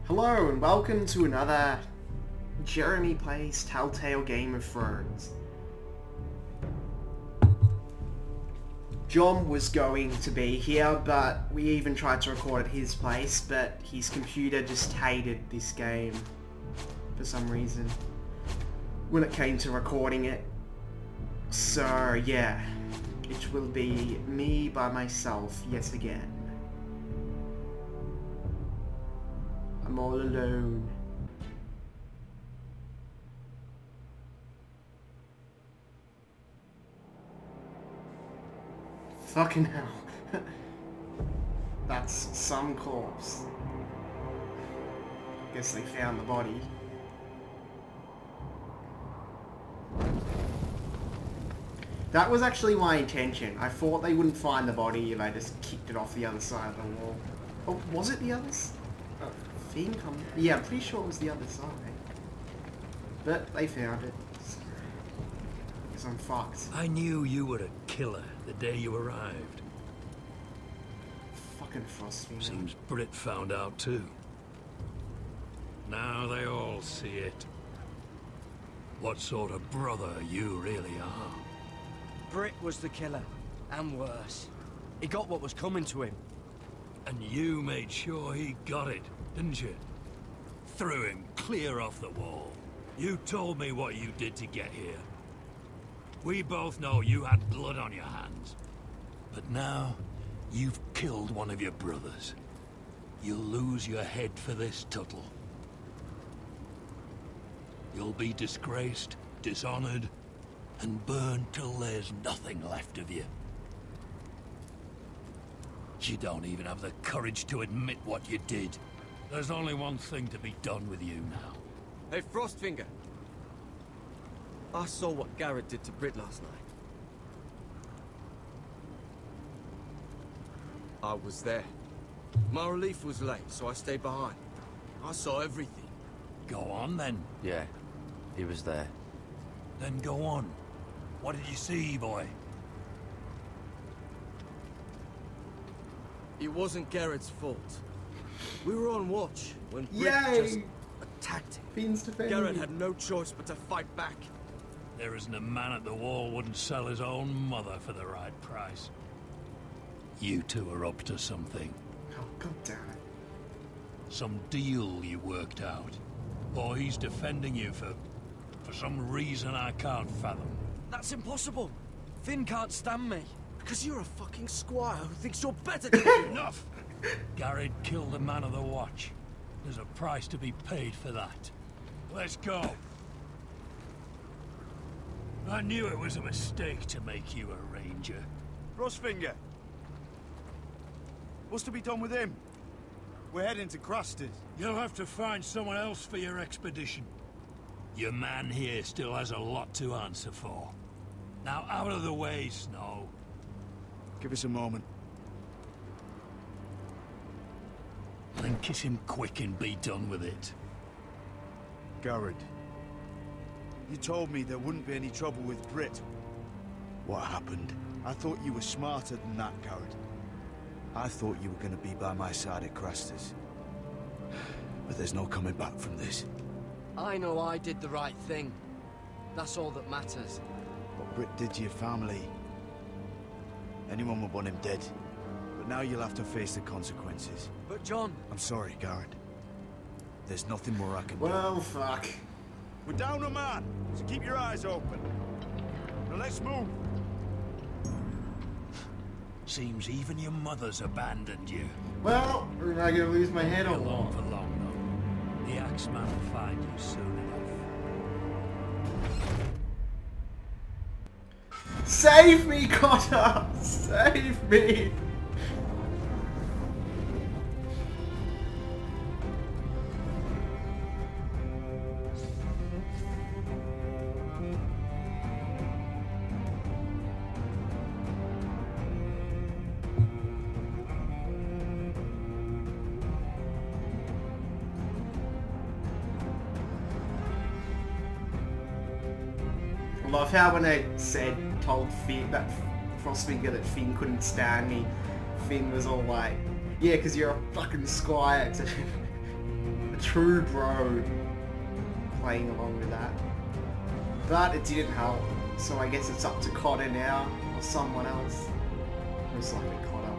Hello and welcome to another Jeremy Plays Telltale Game of Thrones. John was going to be here, but we even tried to record at his place, but his computer just hated this game for some reason when it came to recording it. So yeah, it will be me by myself yet again. I'm all alone. Fucking hell. That's some corpse. Guess they found the body. That was actually my intention. I thought they wouldn't find the body if I just kicked it off the other side of the wall. Oh, was it the others? Oh, Fiend come. Yeah, I'm pretty sure it was the other side. But they found it. So, I guess I'm fucked. I knew you were a killer the day you arrived. Fucking Frostfinger. Seems Brit found out too. Now they all see it. What sort of brother you really are. Brit was the killer, and worse. He got what was coming to him. And you made sure he got it, didn't you? Threw him clear off the wall. You told me what you did to get here. We both know you had blood on your hands. But now, you've killed one of your brothers. You'll lose your head for this, Tuttle. You'll be disgraced, dishonored, and burned till there's nothing left of you. You don't even have the courage to admit what you did. There's only one thing to be done with you now. Hey, Frostfinger. I saw what Garrett did to Brit last night. I was there. My relief was late, so I stayed behind. I saw everything. Go on, then. Yeah, he was there. Then go on. What did you see, boy? It wasn't Garrett's fault. We were on watch when Brit just attacked him. Fiend's defending Garrett you. had no choice but to fight back. There isn't a man at the wall wouldn't sell his own mother for the right price. You two are up to something. Oh, god damn it. Some deal you worked out. Or he's defending you for some reason I can't fathom. That's impossible. Finn can't stand me. Because you're a fucking squire who thinks you're better than me. Enough! Garrett killed a man of the watch. There's a price to be paid for that. Let's go. I knew it was a mistake to make you a ranger. Frostfinger. What's to be done with him? We're heading to Crusters. You'll have to find someone else for your expedition. Your man here still has a lot to answer for. Now out of the way, Snow. Give us a moment. And kiss him quick and be done with it. Garrett. You told me there wouldn't be any trouble with Brit. What happened? I thought you were smarter than that, Garrett. I thought you were going to be by my side at Crusters. But there's no coming back from this. I know I did the right thing. That's all that matters. What Brit did to your family, anyone would want him dead. But now you'll have to face the consequences. But John... I'm sorry, Garrett. There's nothing more I can do. Well, fuck. We're down a man, so keep your eyes open. Now let's move. Seems even your mother's abandoned you. Well, am I gonna lose my head Be or along what? for long, though. The Axeman will find you soon enough. Save me, Cotter! Save me! I love how when I told Finn that Frostfinger that Finn couldn't stand me, Finn was all like, yeah, because you're a fucking squire. A true bro playing along with that. But it didn't help, so I guess it's up to Cotter now, or someone else. Most likely Cotter.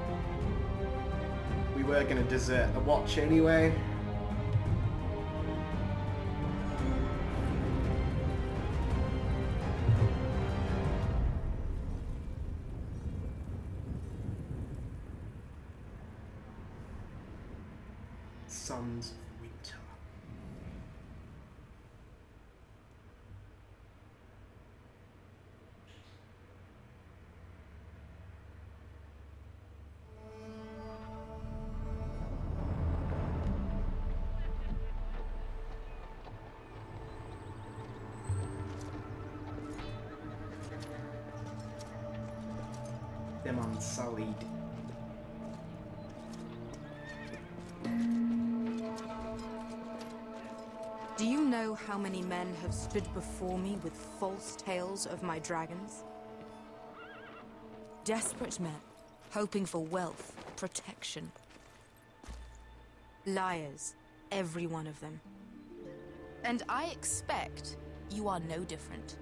We were going to desert the watch anyway. Sons of Winter. Them unsullied. Do you know how many men have stood before me with false tales of my dragons? Desperate men, hoping for wealth, protection. Liars, every one of them. And I expect you are no different.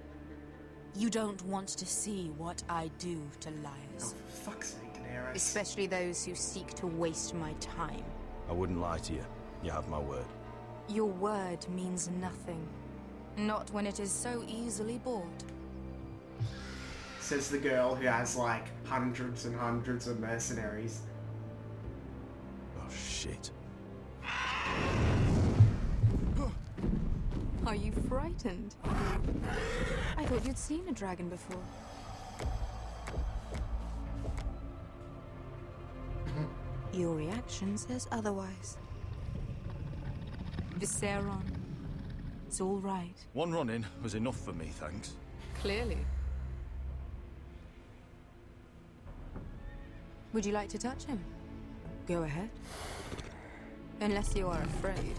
You don't want to see what I do to Oh, liars. for fuck's sake, Daenerys. Especially those who seek to waste my time. I wouldn't lie to you. You have my word. Your word means nothing. Not when it is so easily bought. Says the girl who has like hundreds and hundreds of mercenaries. Oh, shit. Are you frightened? I thought you'd seen a dragon before. Your reaction says otherwise. Visceron. It's all right. One run-in was enough for me, thanks. Clearly. Would you like to touch him? Go ahead. Unless you are afraid.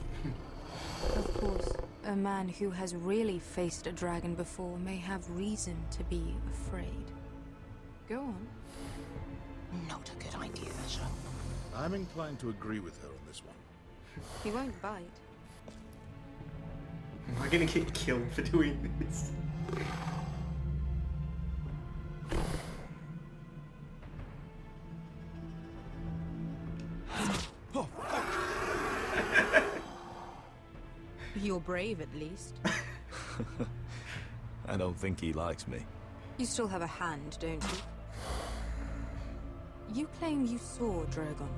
Of course, a man who has really faced a dragon before may have reason to be afraid. Go on. Not a good idea, sir. I'm inclined to agree with her on this one. He won't bite. Am I gonna get killed for doing this? You're brave, at least. I don't think he likes me. You still have a hand, don't you? You claim you saw Drogon.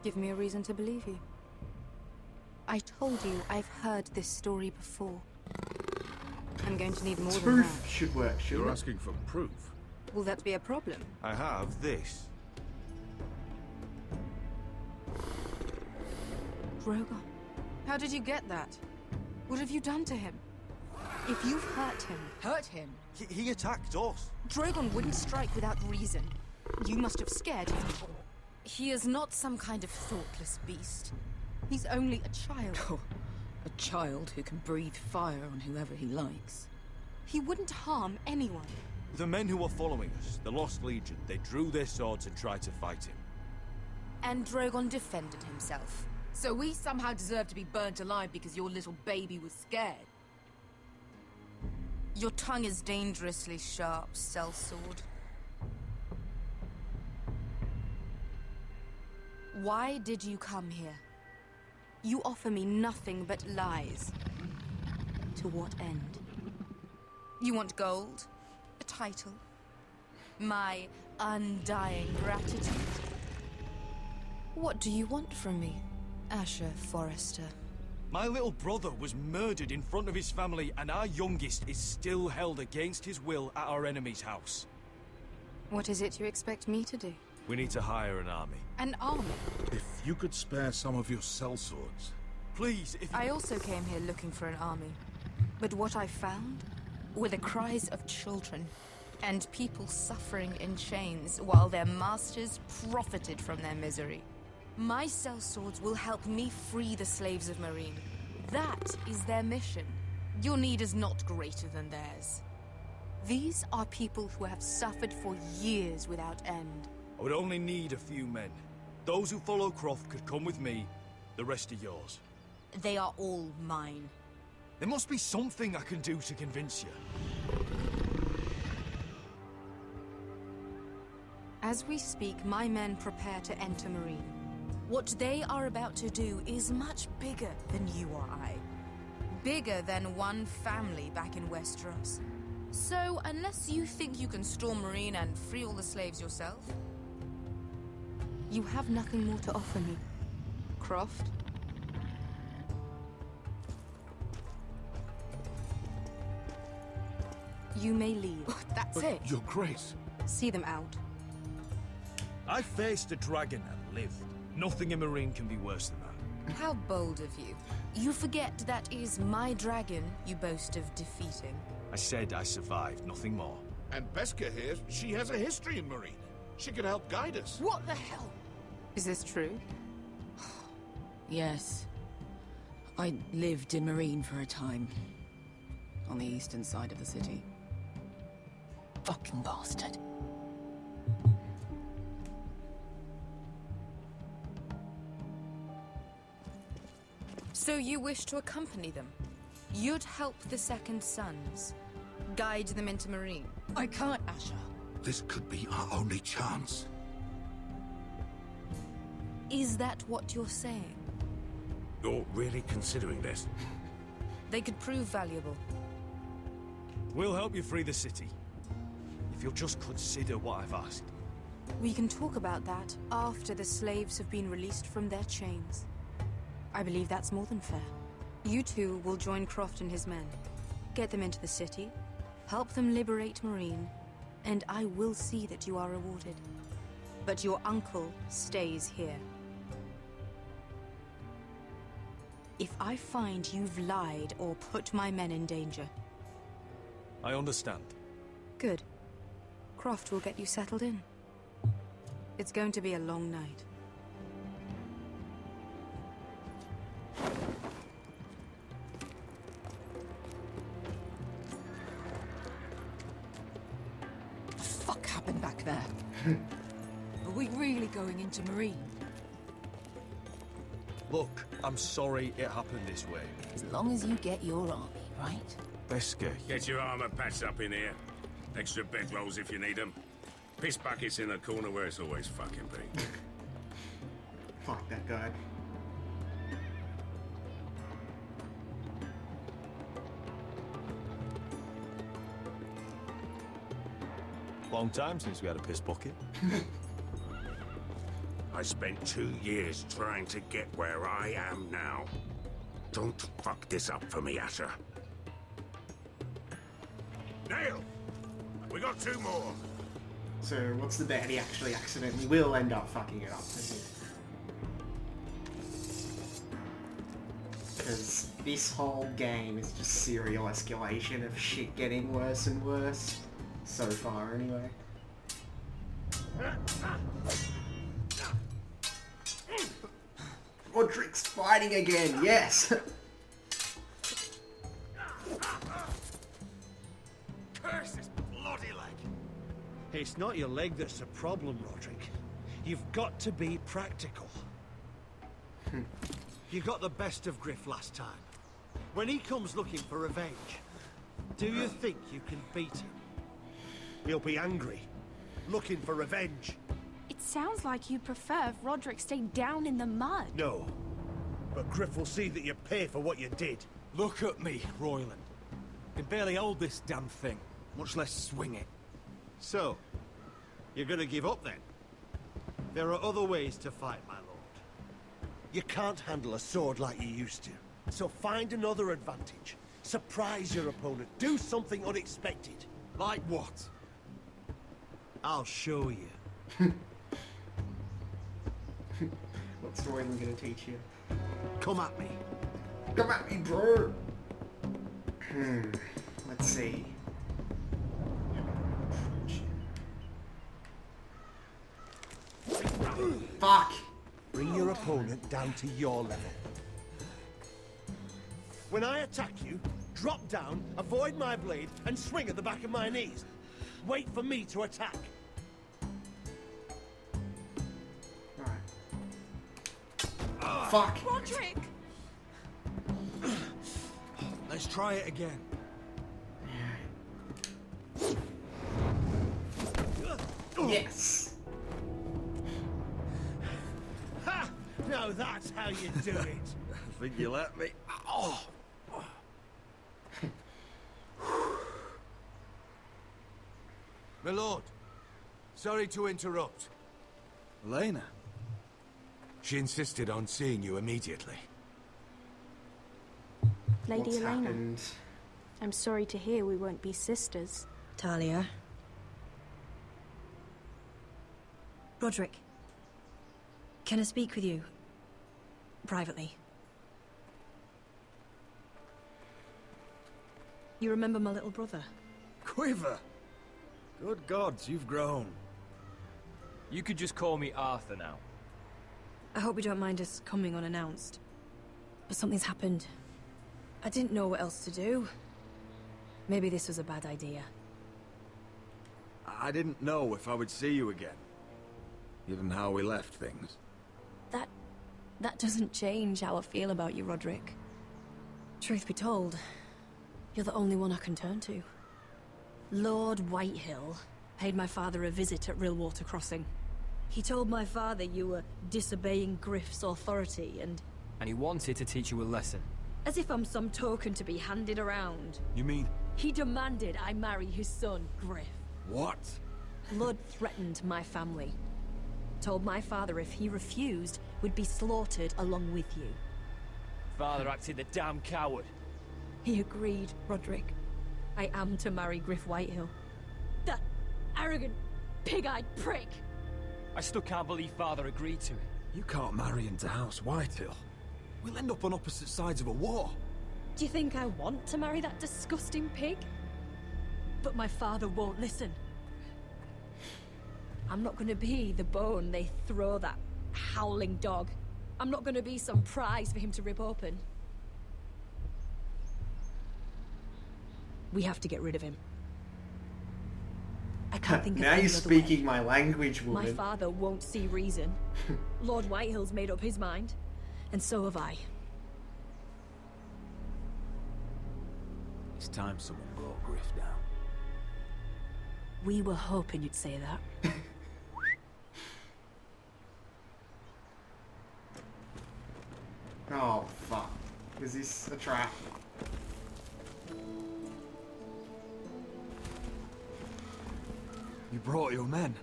Give me a reason to believe you. I told you I've heard this story before. I'm going to need more than Proof that. should work, You're shouldn't it? asking for proof. Will that be a problem? I have this. Drogon. How did you get that? What have you done to him? If you've hurt him. He attacked us. Drogon wouldn't strike without reason. You must have scared him. He is not some kind of thoughtless beast. He's only a child. Oh, a child who can breathe fire on whoever he likes. He wouldn't harm anyone. The men who were following us, the Lost Legion, they drew their swords and tried to fight him. And Drogon defended himself. So we somehow deserve to be burnt alive because your little baby was scared. Your tongue is dangerously sharp, sellsword. Why did you come here? You offer me nothing but lies. To what end? You want gold? A title? My undying gratitude? What do you want from me, Asher Forrester? My little brother was murdered in front of his family, and our youngest is still held against his will at our enemy's house. What is it you expect me to do? We need to hire an army. An army? If you could spare some of your sellswords. Please, if I also came here looking for an army. But what I found were the cries of children and people suffering in chains while their masters profited from their misery. My sellswords will help me free the slaves of Marine. That is their mission. Your need is not greater than theirs. These are people who have suffered for years without end. I would only need a few men. Those who follow Croft could come with me, the rest are yours. They are all mine. There must be something I can do to convince you. As we speak, my men prepare to enter Marine. What they are about to do is much bigger than you or I. Bigger than one family back in Westeros. So, unless you think you can storm Marine and free all the slaves yourself, you have nothing more to offer me. Croft? You may leave. That's But it. Your Grace. See them out. I faced a dragon and lived. Nothing in Marine can be worse than that. How bold of you. You forget that is my dragon you boast of defeating. I said I survived, nothing more. And Beska here, she has a history in Marine. She could help guide us. What the hell? Is this true? Yes. I lived in Marine for a time. On the eastern side of the city. Fucking bastard. So you wish to accompany them? You'd help the Second Sons? Guide them into Marine? I can't, Asher. This could be our only chance. Is that what you're saying? You're really considering this? They could prove valuable. We'll help you free the city. If you'll just consider what I've asked. We can talk about that after the slaves have been released from their chains. I believe that's more than fair. You two will join Croft and his men. Get them into the city, help them liberate Marine, and I will see that you are rewarded. But your uncle stays here. If I find you've lied or put my men in danger... I understand. Good. Croft will get you settled in. It's going to be a long night. What the fuck happened back there? Are we really going into Marine? Look, I'm sorry it happened this way. As long as you get your army, right? Beska, Get your armor patched up in here. Extra bedrolls if you need them. Piss buckets in the corner where it's always fucking been. Fuck that guy. long time since we had a piss bucket. I spent 2 years trying to get where I am now. Don't fuck this up for me, Asher. Nail! We got 2 more. So what's the bet he actually accidentally will end up fucking it up? Because this whole game is just serial escalation of shit getting worse and worse. So far, anyway. Roderick's fighting again, yes! Curse this bloody leg! It's not your leg that's the problem, Roderick. You've got to be practical. You got the best of Griff last time. When he comes looking for revenge, do you think you can beat him? He'll be angry, looking for revenge. It sounds like you prefer if Roderick stayed down in the mud. No, but Griff will see that you pay for what you did. Look at me, Royland. Can barely hold this damn thing, much less swing it. So, you're gonna give up then? There are other ways to fight, my lord. You can't handle a sword like you used to. So find another advantage. Surprise your opponent. Do something unexpected. Like what? I'll show you. What's Royland gonna teach you? Come at me. Come at me, bro! Let's see. Fuck! Bring your opponent down to your level. When I attack you, drop down, avoid my blade, and swing at the back of my knees. Wait for me to attack. Alright. Fuck! Roderick! Try it again. Yes. Ha! Now that's how you do it. I think you let me. Oh! My lord, sorry to interrupt. Elena? She insisted on seeing you immediately. Lady What's Elena, happened? I'm sorry to hear we won't be sisters. Talia. Roderick. Can I speak with you? Privately. You remember my little brother? Quiver! Good gods, you've grown. You could just call me Arthur now. I hope you don't mind us coming unannounced. But something's happened. I didn't know what else to do. Maybe this was a bad idea. I didn't know if I would see you again, given how we left things. That doesn't change how I feel about you, Roderick. Truth be told, you're the only one I can turn to. Lord Whitehill paid my father a visit at Rillwater Crossing. He told my father you were disobeying Griff's authority and And he wanted to teach you a lesson. as if I'm some token to be handed around. You mean... He demanded I marry his son, Griff. What? Blood threatened my family. Told my father if he refused, we'd be slaughtered along with you. Father acted the damn coward. He agreed, Roderick. I am to marry Griff Whitehill. That arrogant, pig-eyed prick! I still can't believe Father agreed to it. You can't marry into House Whitehill. We'll end up on opposite sides of a war. Do you think I want to marry that disgusting pig? But my father won't listen. I'm not gonna be the bone they throw that howling dog. I'm not gonna be some prize for him to rip open. We have to get rid of him. I can't think of Now any you're other speaking way. my language, My woman. father won't see reason. Lord Whitehill's made up his mind, and so have I. It's time someone brought Griff down. We were hoping you'd say that. Oh, fuck. Was this a trap? You brought your men.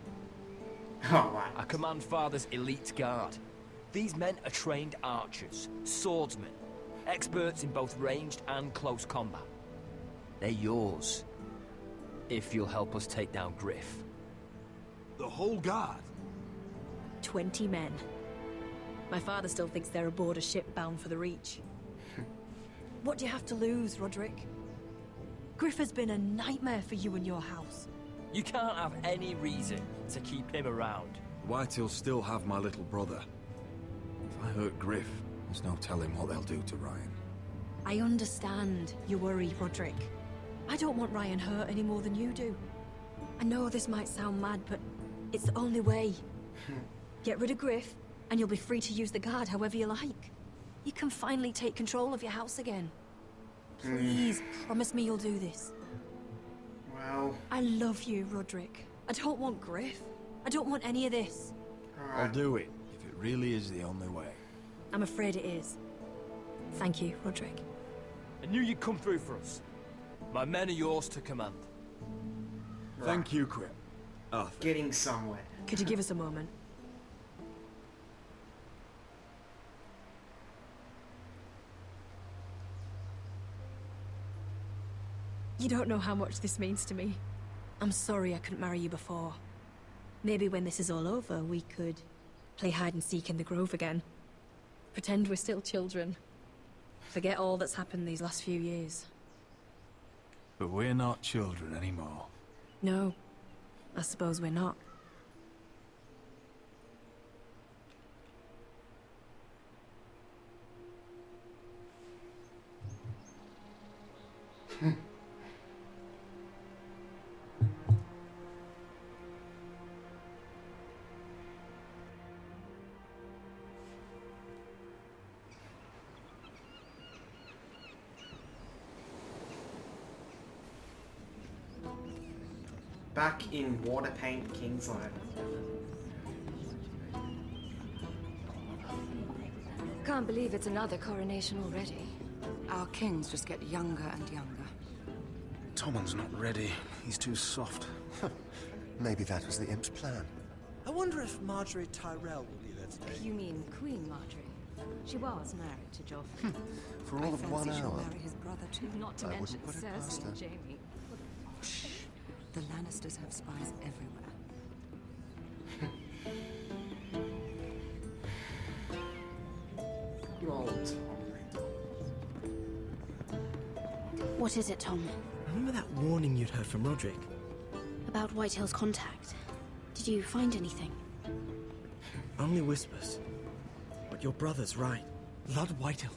Oh, right. I command Father's elite guard. These men are trained archers, swordsmen, experts in both ranged and close combat. They're yours, if you'll help us take down Griff. The whole guard. 20 men. My father still thinks they're aboard a ship bound for the Reach. What do you have to lose, Roderick? Griff has been a nightmare for you and your house. You can't have any reason to keep him around. Whitehill'll still have my little brother. If I hurt Griff, there's no telling what they'll do to Ryan. I understand your worry, Roderick. I don't want Ryan hurt any more than you do. I know this might sound mad, but it's the only way. Get rid of Griff, and you'll be free to use the guard however you like. You can finally take control of your house again. Please, promise me you'll do this. Well... I love you, Roderick. I don't want Griff. I don't want any of this. I'll do it, if it really is the only way. I'm afraid it is. Thank you, Roderick. I knew you'd come through for us. My men are yours to command. Thank you, Quip. Arthur. Getting somewhere. Could you give us a moment? You don't know how much this means to me. I'm sorry I couldn't marry you before. Maybe when this is all over, we could play hide and seek in the grove again. Pretend we're still children. Forget all that's happened these last few years. But we're not children anymore. No, I suppose we're not. Back in Water Paint Kingsland. Can't believe it's another coronation already. Our kings just get younger and younger. Tommen's not ready. He's too soft. Maybe that was the imp's plan. I wonder if Marjorie Tyrell will be there today. You mean Queen Marjorie? She was married to Joffrey. For all of 1 She'll hour. marry his brother too. Not to I mention wouldn't put it past Cersei her. and Jamie. The Lannisters have spies everywhere. Good old What is it, Tom? Remember that warning you'd heard from Roderick? About Whitehill's contact. Did you find anything? Only whispers. But your brother's right. Lord Whitehill.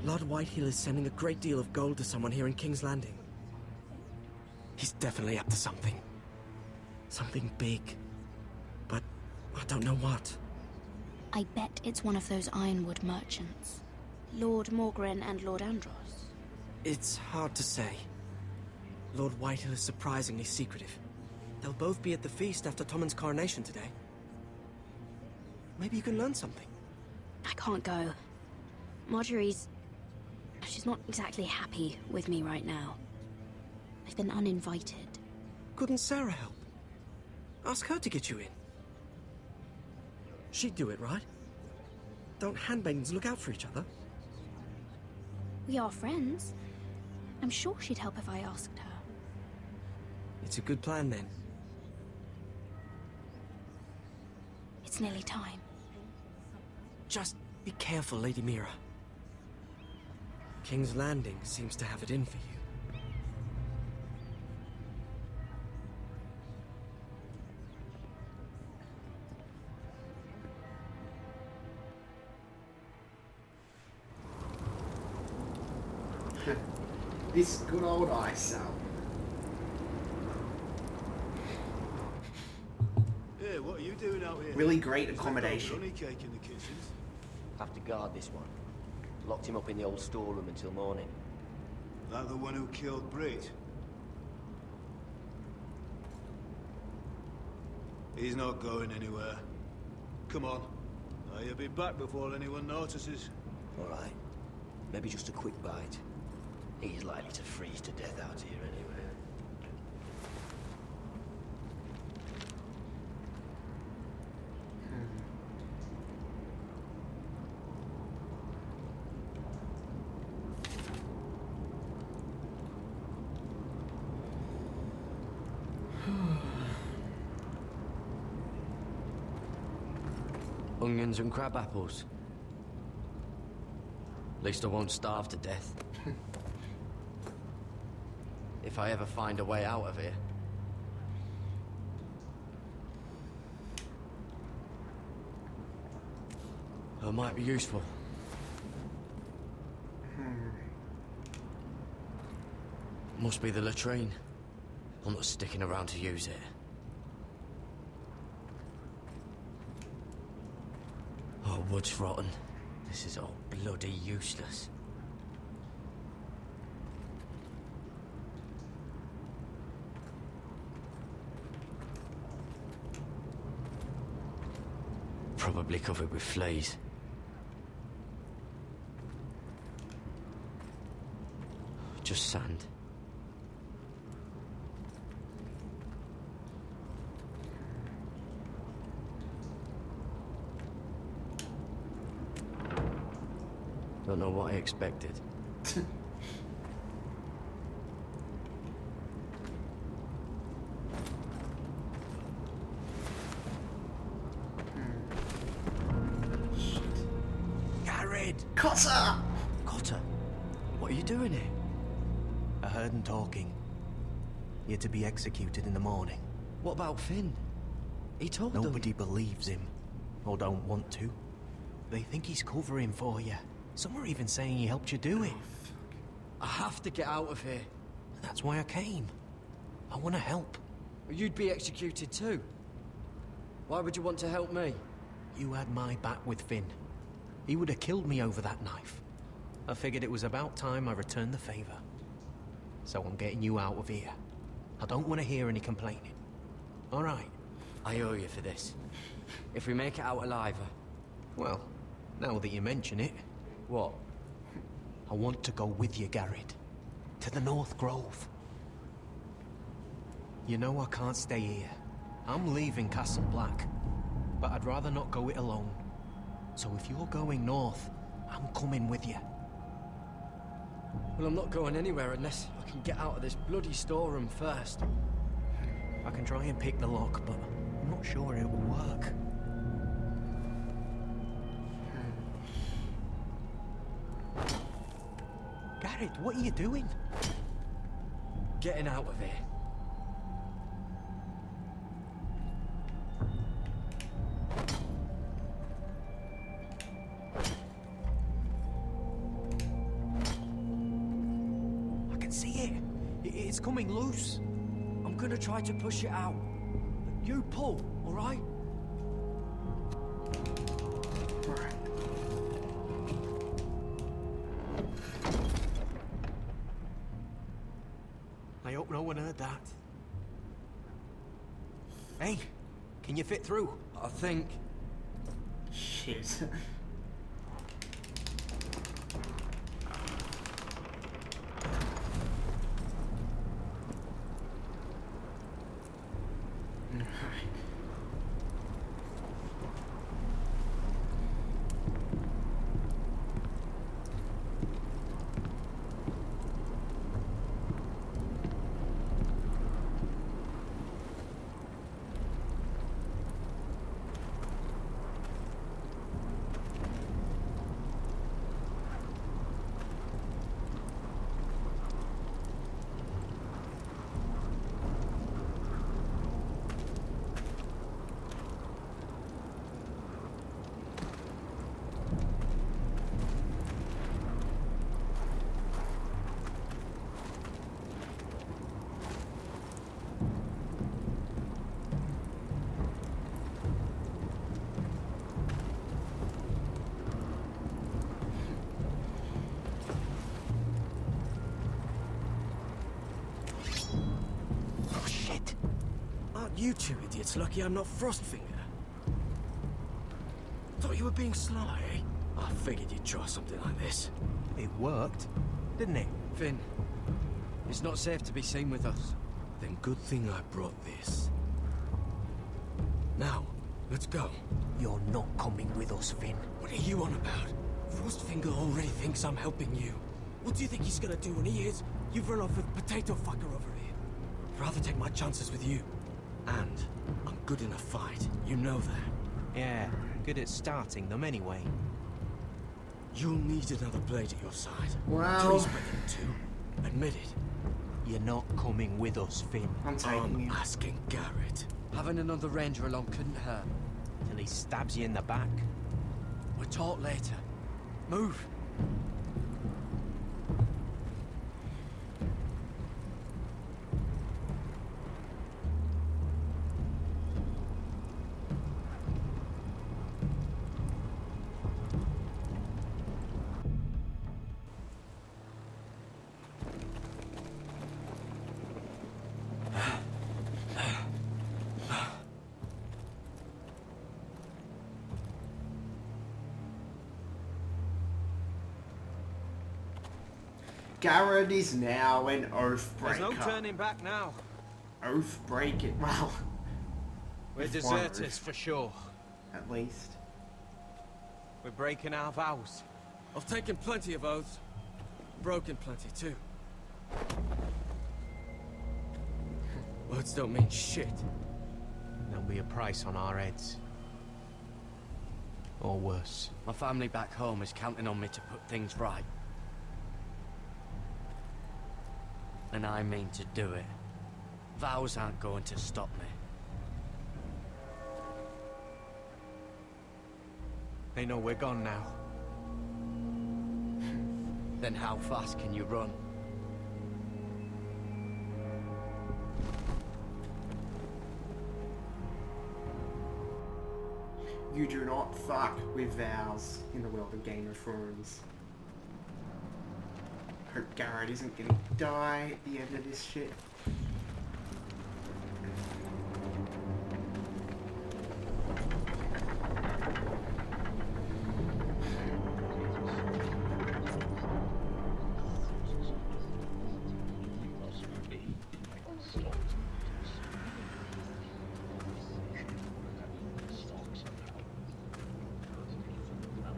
Lord Whitehill is sending a great deal of gold to someone here in King's Landing. He's definitely up to something. Something big. But I don't know what. I bet it's one of those ironwood merchants. Lord Morgren and Lord Andros. It's hard to say. Lord Whitehill is surprisingly secretive. They'll both be at the feast after Tommen's coronation today. Maybe you can learn something. I can't go. Marjorie's... She's not exactly happy with me right now. I've been uninvited. Couldn't Sarah help? Ask her to get you in. She'd do it, right? Don't handmaidens look out for each other? We are friends. I'm sure she'd help if I asked her. It's a good plan, then. It's nearly time. Just be careful, Lady Mira. King's Landing seems to have it in for you. This good old ice cell. Hey, what are you doing out here? Really great Is that accommodation. Ronnie cake in the kitchens? Have to guard this one. Locked him up in the old storeroom until morning. That the one who killed Brit? He's not going anywhere. Come on. You'll be back before anyone notices. All right. Maybe just a quick bite. He's likely to freeze to death out here anyway. Onions and crab apples. At least I won't starve to death. If I ever find a way out of here. It might be useful. Must be the latrine. I'm not sticking around to use it. Oh, wood's rotten. This is all bloody useless. Probably covered with fleas. Just sand. Don't know what I expected. Garrett! Cotter! Cotter, What are you doing here? I heard him talking. You're to be executed in the morning. What about Finn? He told them. Nobody believes him, or don't want to. They think he's covering for you. Some are even saying he helped you do it. I have to get out of here. That's why I came. I want to help. You'd be executed too. Why would you want to help me? You had my back with Finn. He would have killed me over that knife. I figured it was about time I returned the favor. So I'm getting you out of here. I don't want to hear any complaining. All right. I owe you for this. If we make it out alive... Well, now that you mention it... What? I want to go with you, Garrett. To the North Grove. You know I can't stay here. I'm leaving Castle Black. But I'd rather not go it alone. So if you're going north, I'm coming with you. Well, I'm not going anywhere unless I can get out of this bloody storeroom first. I can try and pick the lock, but I'm not sure it will work. Garrett, what are you doing? Getting out of here. I can see it. It's coming loose. I'm gonna try to push it out. You pull, all right? Right. I hope no one heard that. Hey, can you fit through? I think... Shit. You two idiots lucky I'm not Frostfinger. Thought you were being sly, eh? I figured you'd try something like this. It worked, didn't it? Finn, it's not safe to be seen with us. Then good thing I brought this. Now, let's go. You're not coming with us, Finn. What are you on about? Frostfinger already thinks I'm helping you. What do you think he's gonna do when he hears you've run off with Potato Fucker over here? I'd rather take my chances with you. And I'm good in a fight, you know that. Yeah, good at starting them anyway. You'll need another blade at your side. Wow. Please bring it too. Admit it. You're not coming with us, Finn. I'm asking Garrett. Having another ranger along couldn't hurt. Till he stabs you in the back. We'll talk later. Move. Garrett is now an Oathbreaker. There's no turning back now. Oathbreaker. Well, We're deserters for sure. At least. We're breaking our vows. I've taken plenty of oaths. Broken plenty too. Words don't mean shit. There'll be a price on our heads. Or worse. My family back home is counting on me to put things right. And I mean to do it. Vows aren't going to stop me. They know we're gone now. Then how fast can you run? You do not fuck with vows in the world of Game of Thrones. Hope Garrett isn't gonna die at the end of this shit.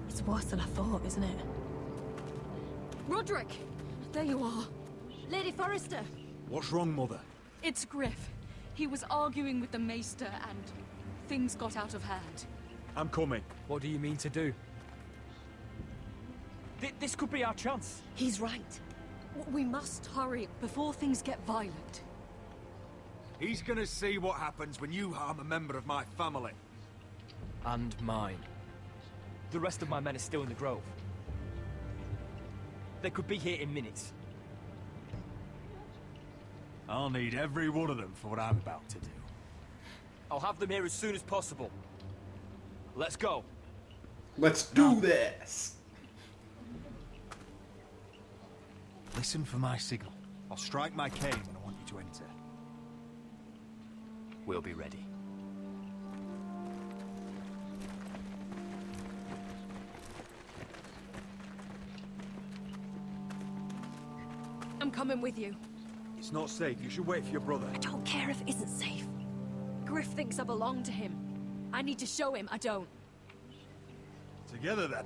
It's worse than I thought, isn't it? Roderick! There you are. Lady Forrester! What's wrong, Mother? It's Griff. He was arguing with the Maester and things got out of hand. I'm coming. What do you mean to do? This could be our chance. He's right. We must hurry before things get violent. He's gonna see what happens when you harm a member of my family. And mine. The rest of my men are still in the grove. They could be here in minutes. I'll need every one of them for what I'm about to do. I'll have them here as soon as possible. Let's go. Let's do this! Listen for my signal. I'll strike my cane when I want you to enter. We'll be ready. I'm coming with you. It's not safe. You should wait for your brother. I don't care if it isn't safe. Griff thinks I belong to him. I need to show him I don't. Together, then.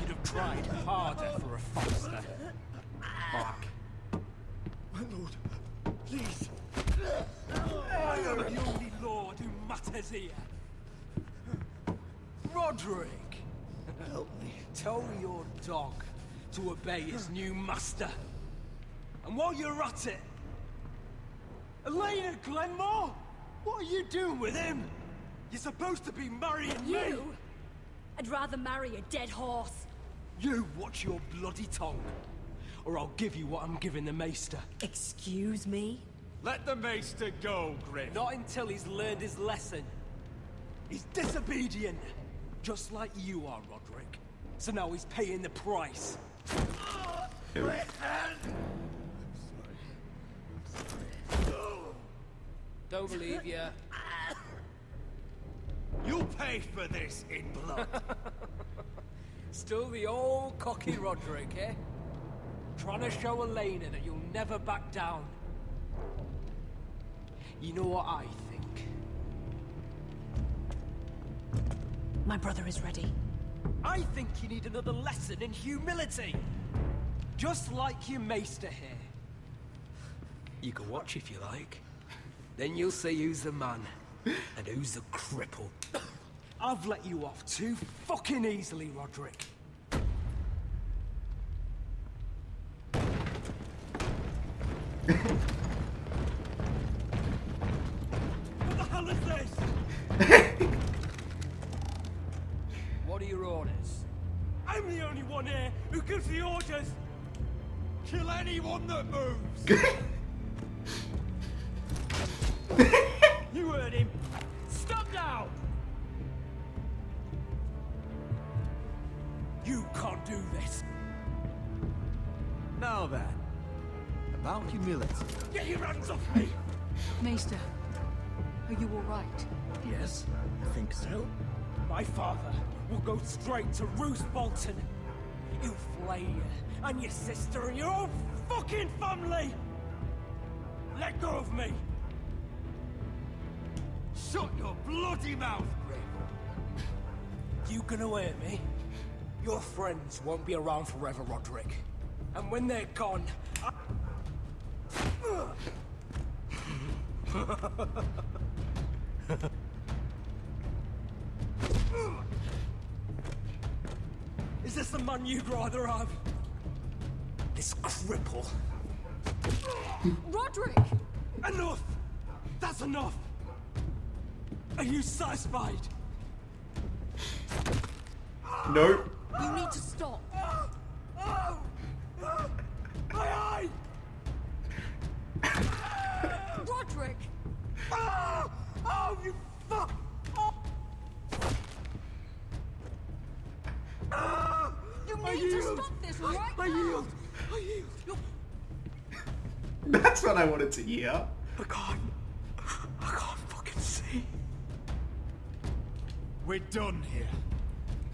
You'd have tried harder for a Forrester. Fuck. My lord, please. I am the only lord who matters here. Roderick! Help me. Tell your dog to obey his new master. And while you're at it... Elena Glenmore? What are you doing with him? You're supposed to be marrying me! You? I'd rather marry a dead horse. You watch your bloody tongue, or I'll give you what I'm giving the Maester. Excuse me? Let the Maester go, Griff. Not until he's learned his lesson. He's disobedient, just like you are, Roderick. So now he's paying the price. Don't believe you. You'll pay for this in blood. Still the old cocky Roderick, eh? Trying to show Elena that you'll never back down. You know what I think? My brother is ready. I think you need another lesson in humility. Just like your Maester here. You can watch if you like. Then you'll see who's the man and who's the cripple. I've let you off too fucking easily, Roderick. What the hell is this? What are your orders? I'm the only one here who gives the orders. Kill anyone that moves. You heard him. Stop now! You can't do this. Now then, about humility. Get your hands off me! Maester, are you all right? Yes, I think so. My father will go straight to Roose Bolton. He'll flay you, and your sister, and your whole fucking family! Let go of me! Shut your bloody mouth, Griff! You gonna hear me? Your friends won't be around forever, Roderick. And when they're gone, Is this the man you'd rather have? This cripple. Roderick! Enough! That's enough! Are you satisfied? Nope. You need to stop. My eye! Roderick! Oh, you fuck! You need to stop this right I now! yield! I yield! That's what I wanted to hear. I can't fucking see. We're done here.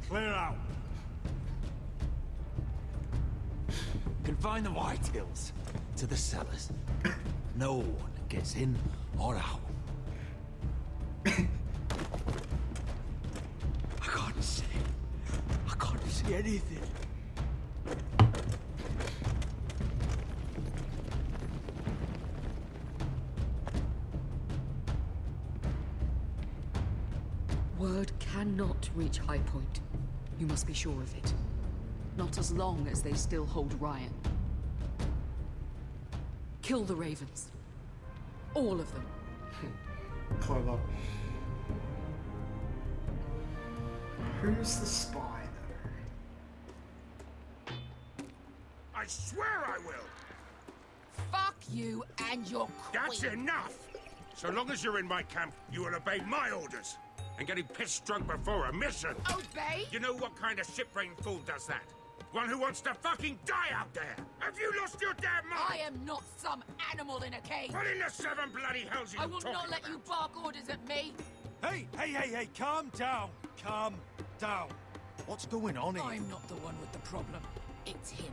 Clear out. Confine the Whitehills to the cellars. No one gets in or out. I can't see. I can't see anything. Word cannot reach High Point. You must be sure of it. Not as long as they still hold Ryan. Kill the Ravens. All of them. Clever. Who's the spy, though? I swear I will! Fuck you and your queen. That's enough! So long as you're in my camp, you will obey my orders. And getting pissed drunk before a mission. Obey? You know what kind of shit-brained fool does that? One who wants to fucking die out there! Have you lost your damn mind? I am not some animal in a cage. What in the seven bloody hells are you I will talking not let about? you bark orders at me. Hey, calm down. Calm down. What's going on here? I'm not the one with the problem. It's him.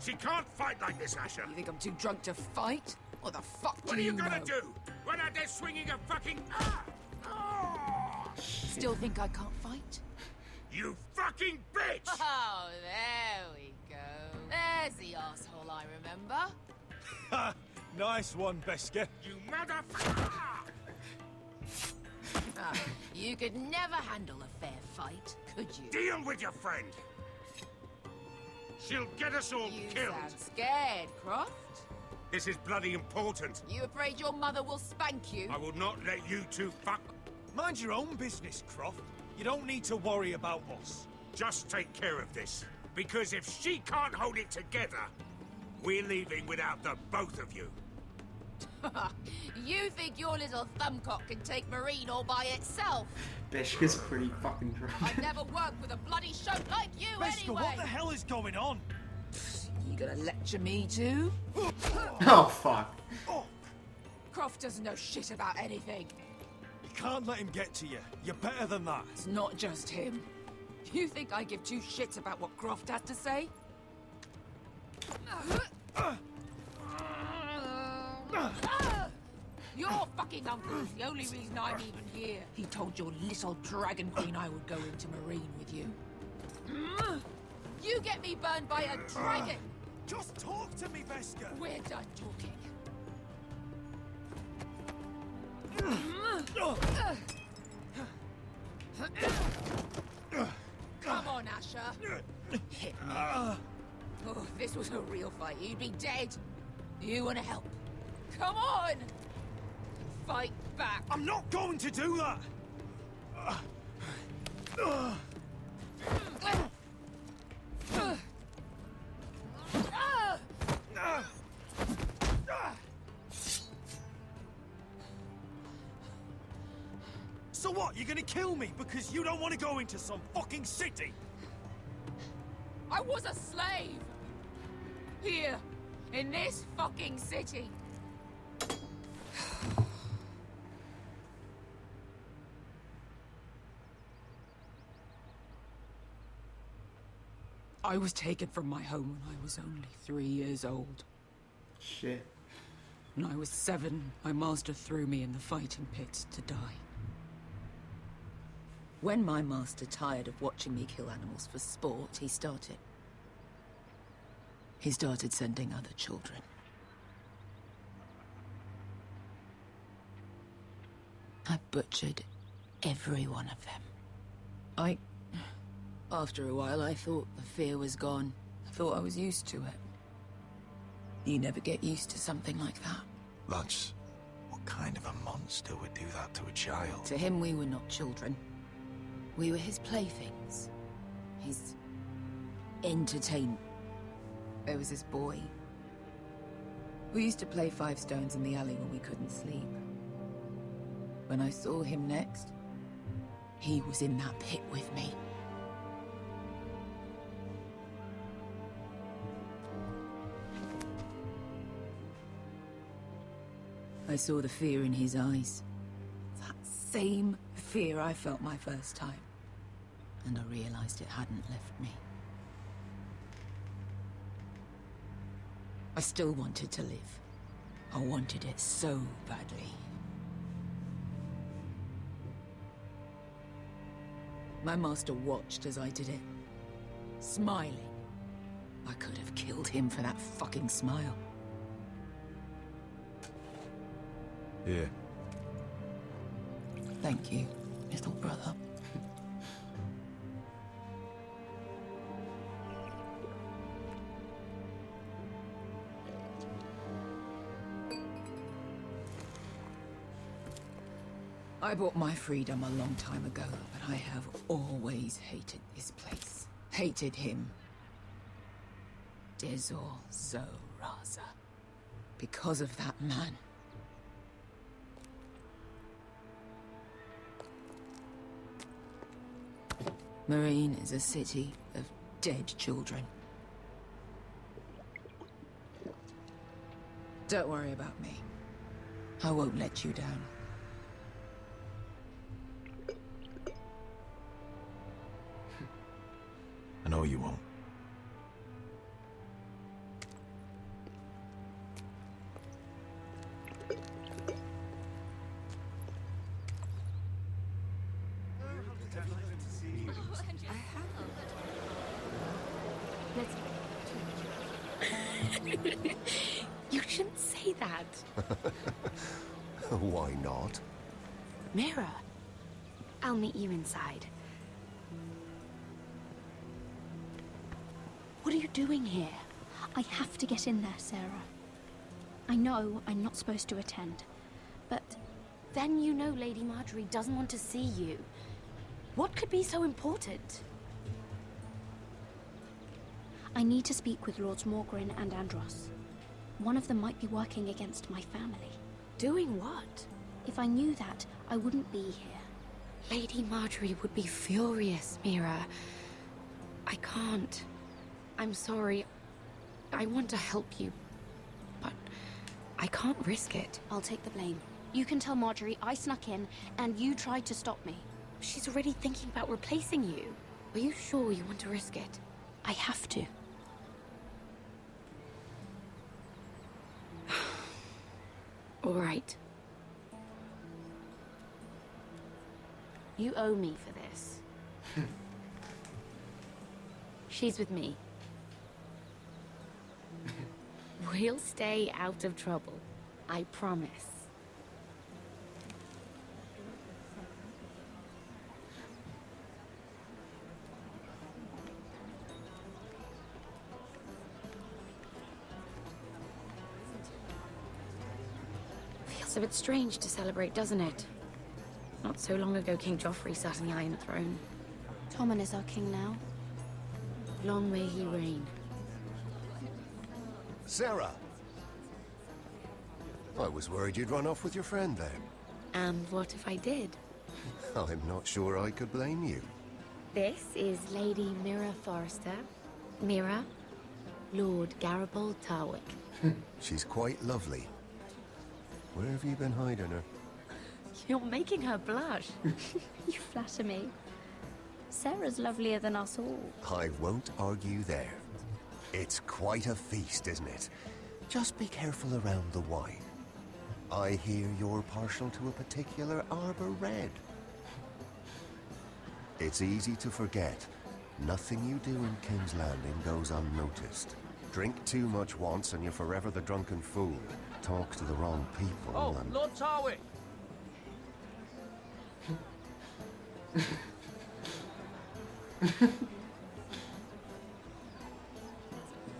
She can't fight like this, Asher. You think I'm too drunk to fight? What the fuck What do are you know? gonna do? Run out there swinging a fucking... Still think I can't fight? You fucking bitch! Oh, there we go. There's the asshole I remember. Ha! Nice one, Besker. You motherfucker! You could never handle a fair fight, could you? Deal with your friend! She'll get us all You killed! sound scared, Croft. This is bloody important. You afraid your mother will spank you? I will not let you two fuck... Mind your own business, Croft. You don't need to worry about us. Just take care of this. Because if she can't hold it together, we're leaving without the both of you. You think your little thumbcock can take Marine all by itself? Beshka's pretty fucking drunk. I'd never work with a bloody shote like you Besker, anyway! what the hell is going on? You gonna lecture me too? Oh, fuck. Croft doesn't know shit about anything. You can't let him get to you. You're better than that. It's not just him. You think I give two shits about what Croft has to say? Your fucking uncle's the only reason I'm even here. He told your little dragon queen I would go into Marine with you. You get me burned by a dragon! Just talk to me, Besker! We're done talking. Come on, Asher. Hit me. Oh, if this was a real fight, you'd be dead. You want to help? Come on! Fight back. I'm not going to do that! So what, you're gonna kill me because you don't want to go into some fucking city? I was a slave! Here, in this fucking city. I was taken from my home when I was only 3 years old. Shit. When I was 7, my master threw me in the fighting pit to die. When my master tired of watching me kill animals for sport, he started sending other children. I butchered every one of them. After a while, I thought the fear was gone. I thought I was used to it. You never get used to something like that. Lads, what kind of a monster would do that to a child? To him, we were not children. We were his playthings. His entertainment. There was this boy. We used to play 5 stones in the alley when we couldn't sleep. When I saw him next, he was in that pit with me. I saw the fear in his eyes. That same fear I felt my first time. And I realized it hadn't left me. I still wanted to live. I wanted it so badly. My master watched as I did it, smiling. I could have killed him for that fucking smile. Here. Thank you, little brother. I bought my freedom a long time ago, but I have always hated this place. Hated him. Dezor Zoraza. Because of that man. Marine is a city of dead children. Don't worry about me. I won't let you down. I know you won't. You shouldn't say that. Why not? Mira, I'll meet you inside. What are you doing here? I have to get in there, Sarah. I know I'm not supposed to attend, but then you know Lady Marjorie doesn't want to see you. What could be so important? I need to speak with Lords Morgrin and Andros. One of them might be working against my family. Doing what? If I knew that, I wouldn't be here. Lady Marjorie would be furious, Mira. I can't. I'm sorry. I want to help you, but I can't risk it. I'll take the blame. You can tell Marjorie I snuck in, and you tried to stop me. She's already thinking about replacing you. Are you sure you want to risk it? I have to. All right. You owe me for this. She's with me. We'll stay out of trouble. I promise. Feels a bit strange to celebrate, doesn't it? Not so long ago, King Joffrey sat on the Iron Throne. Tommen is our king now. Long may he reign. Sarah! I was worried you'd run off with your friend then. And what if I did? I'm not sure I could blame you. This is Lady Mira Forrester. Mira, Lord Garibald Tarwick. She's quite lovely. Where have you been hiding her? You're making her blush. You flatter me. Sarah's lovelier than us all. I won't argue there. It's quite a feast, isn't it? Just be careful around the wine. I hear you're partial to a particular Arbor Red. It's easy to forget. Nothing you do in King's Landing goes unnoticed. Drink too much once and you're forever the drunken fool. Talk to the wrong people Oh, and... Lord Tarwick!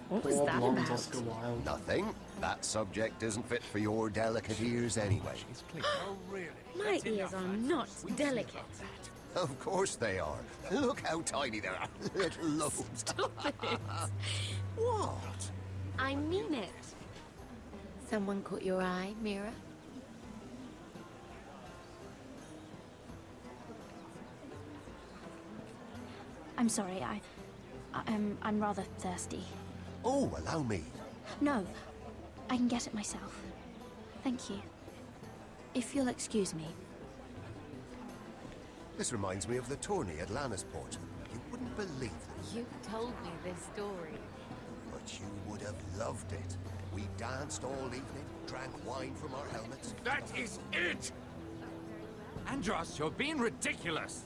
What was Poor that blonde about? Oscar Wilde. Nothing. That subject isn't fit for your delicate ears anyway. Oh, really? My ears are not delicate. Of course they are. Look how tiny they are. Little lobes. Stop it. What? I mean it. Someone caught your eye, Mira? I'm sorry, I'm rather thirsty. Oh, allow me. No, I can get it myself. Thank you. If you'll excuse me. This reminds me of the tourney at Lannisport. You wouldn't believe this. You've told me this story. But you would have loved it. We danced all evening, drank wine from our helmets. That is it! Andros, you're being ridiculous!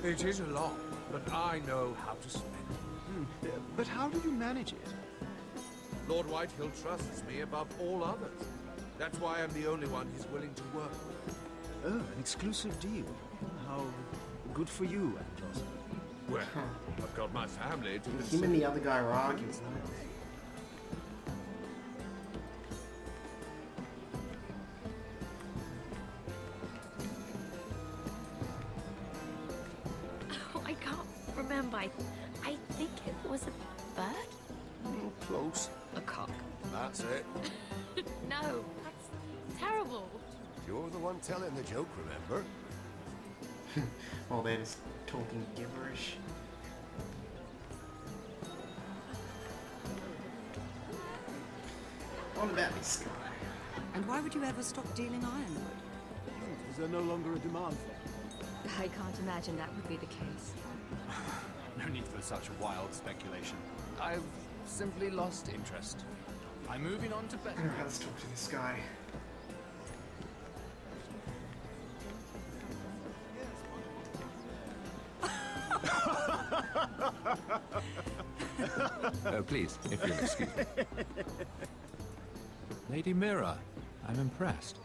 It is a lot, but I know how to spend it. But how do you manage it? Lord Whitehill trusts me above all others. That's why I'm the only one he's willing to work with. Oh, an exclusive deal. How good for you, Andros. Well, I've got my family to Him consider. and the other guy were arguing. Oh, I can't remember. I think it was a bird? Close. A cock. That's it. No, that's terrible. You're the one telling the joke, remember? While they're just talking gibberish. What about this guy? And why would you ever stop dealing ironwood? Is there no longer a demand for it? I can't imagine that would be the case. No need for such wild speculation. I've simply lost interest. I'm moving on to better. Alright, let's talk to this guy. Please, if you'll excuse me. Lady Mira, I'm impressed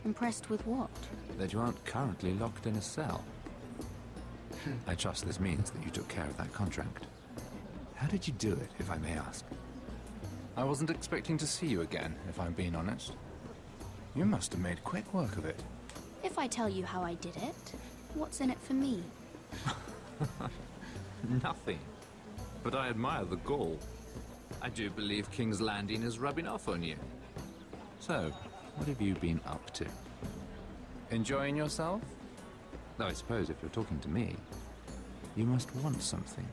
Impressed with what? that you aren't currently locked in a cell. I trust this means that you took care of that contract. How did you do it, if I may ask? I wasn't expecting to see you again, if I'm being honest. You must have made quick work of it. If I tell you how I did it, what's in it for me? Nothing. But I admire the gall. I do believe King's Landing is rubbing off on you. So, what have you been up to? Enjoying yourself? Though I suppose if you're talking to me, you must want something.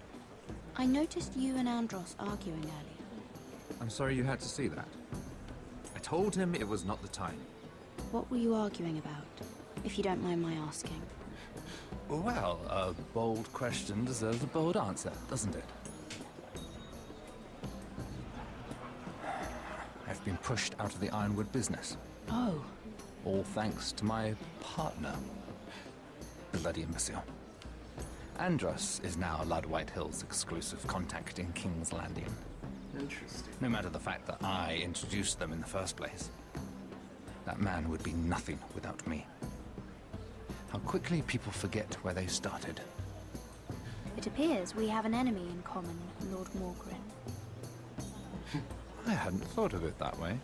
I noticed you and Andros arguing earlier. I'm sorry you had to see that. I told him it was not the time. What were you arguing about, if you don't mind my asking? Well, a bold question deserves a bold answer, doesn't it? I've been pushed out of the ironwood business. Oh. All thanks to my partner. Bloody imbecile. Andros is now Lord Whitehill's exclusive contact in King's Landing. Interesting. No matter the fact that I introduced them in the first place. That man would be nothing without me. How quickly people forget where they started. It appears we have an enemy in common, Lord Morgren. I hadn't thought of it that way.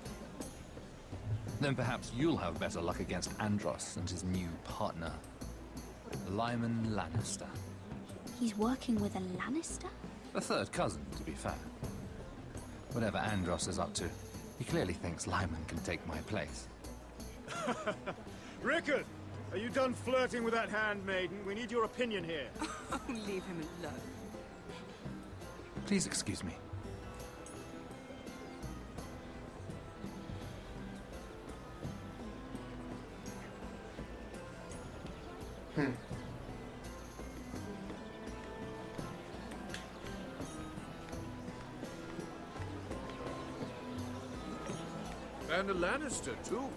Then perhaps you'll have better luck against Andros and his new partner, Lyman Lannister. He's working with a Lannister? A third cousin, to be fair. Whatever Andros is up to, he clearly thinks Lyman can take my place. Rickard! Are you done flirting with that handmaiden? We need your opinion here. Leave him alone. Please excuse me. And a Lannister, too.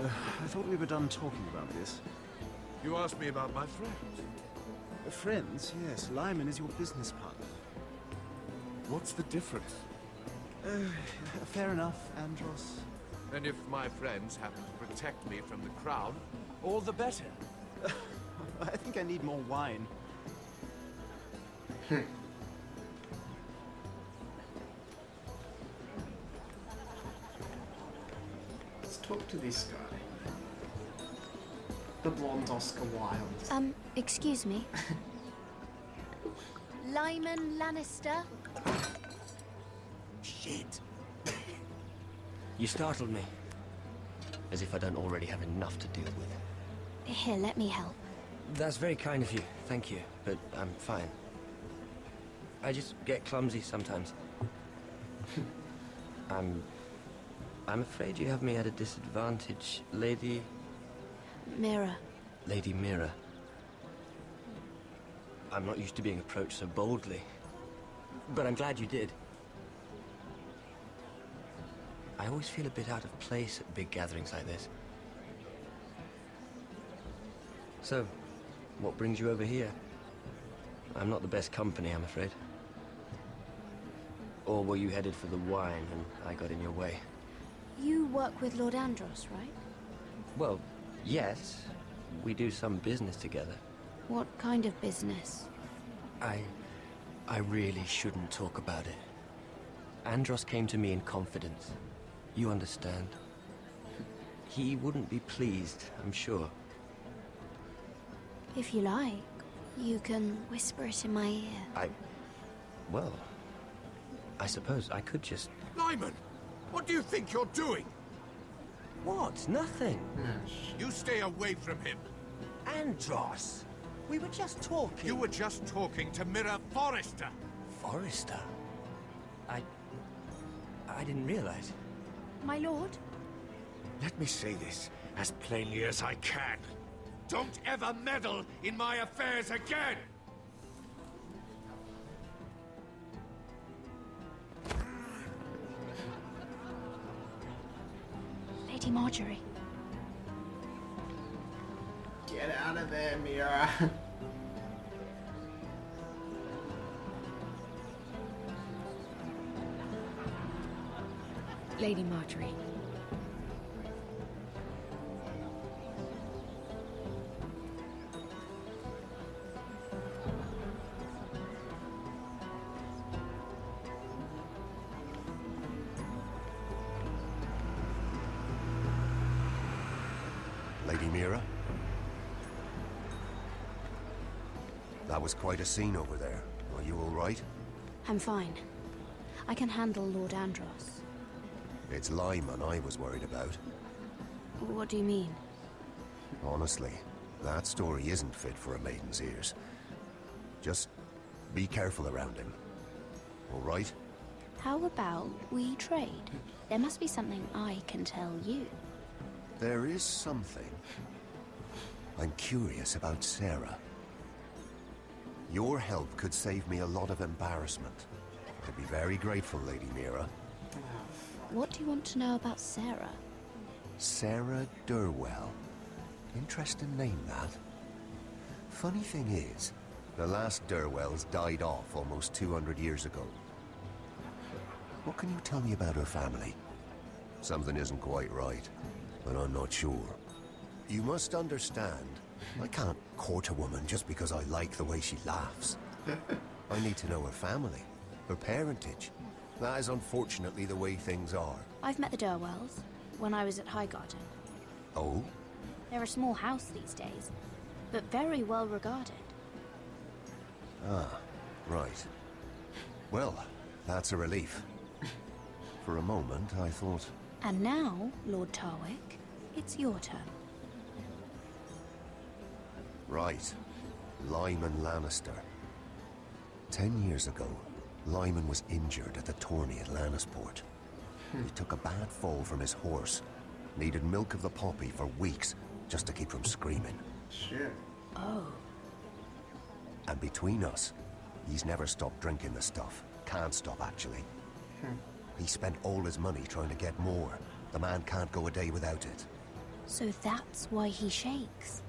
I thought we were done talking about this. You asked me about my friends. Friends, yes. Lyman is your business partner. What's the difference? Fair enough, Andros. And if my friends happen to protect me from the crown, All the better. I think I need more wine. Let's talk to this guy. The blonde Oscar Wilde. Excuse me. Lyman Lannister? Shit. You startled me. As if I don't already have enough to deal with. Here, let me help. That's very kind of you, thank you, but I'm fine. I just get clumsy sometimes. I'm afraid you have me at a disadvantage, Lady... Mira. Lady Mira. I'm not used to being approached so boldly, but I'm glad you did. I always feel a bit out of place at big gatherings like this. So, what brings you over here? I'm not the best company, I'm afraid. Or were you headed for the wine and I got in your way? You work with Lord Andros, right? Well, yes. We do some business together. What kind of business? I really shouldn't talk about it. Andros came to me in confidence. You understand? He wouldn't be pleased, I'm sure. If you like, you can whisper it in my ear. Well, I suppose I could just... Lyman! What do you think you're doing? What? Nothing. You stay away from him. Andros! We were just talking. You were just talking to Mira Forrester. Forrester? I didn't realize. My lord? Let me say this as plainly as I can. Don't ever meddle in my affairs again! Lady Marjorie. Get out of there, Mira. Lady Marjorie. Lady Mira? That was quite a scene over there. Are you all right? I'm fine. I can handle Lord Andros. It's Lyman I was worried about. What do you mean? Honestly, that story isn't fit for a maiden's ears. Just be careful around him. All right? How about we trade? There must be something I can tell you. There is something. I'm curious about Sarah. Your help could save me a lot of embarrassment. I'd be very grateful, Lady Mira. What do you want to know about Sarah? Sarah Durwell. Interesting name, that. Funny thing is, the last Durwells died off almost 200 years ago. What can you tell me about her family? Something isn't quite right, but I'm not sure. You must understand, I can't court a woman just because I like the way she laughs. I need to know her family, her parentage. That is unfortunately the way things are. I've met the Durwells when I was at Highgarden. Oh? They're a small house these days, but very well regarded. Ah, right. Well, that's a relief. For a moment, I thought... And now, Lord Tarwick, it's your turn. Right. Lyman Lannister. 10 years ago, Lyman was injured at the tourney at Lannisport. He took a bad fall from his horse. Needed milk of the poppy for weeks just to keep from screaming. Shit. Oh. And between us, he's never stopped drinking the stuff. Can't stop, actually. He spent all his money trying to get more, The man can't go a day without it. So that's why he shakes.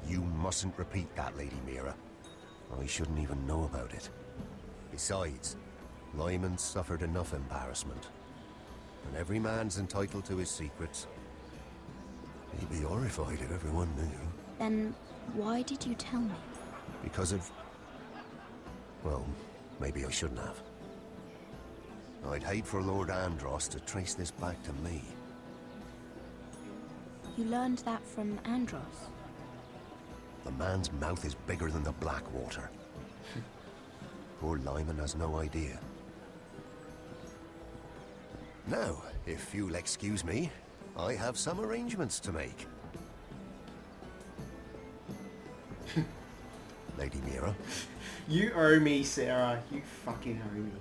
You mustn't repeat that, Lady Mira. I shouldn't even know about it. Besides, Lyman's suffered enough embarrassment. And every man's entitled to his secrets. He'd be horrified if everyone knew. Then why did you tell me? Because of... well, maybe I shouldn't have. I'd hate for Lord Andros to trace this back to me. You learned that from Andros? The man's mouth is bigger than the Blackwater. Poor Lyman has no idea. Now, if you'll excuse me, I have some arrangements to make. Lady Mira. You owe me, Sarah. You fucking owe me.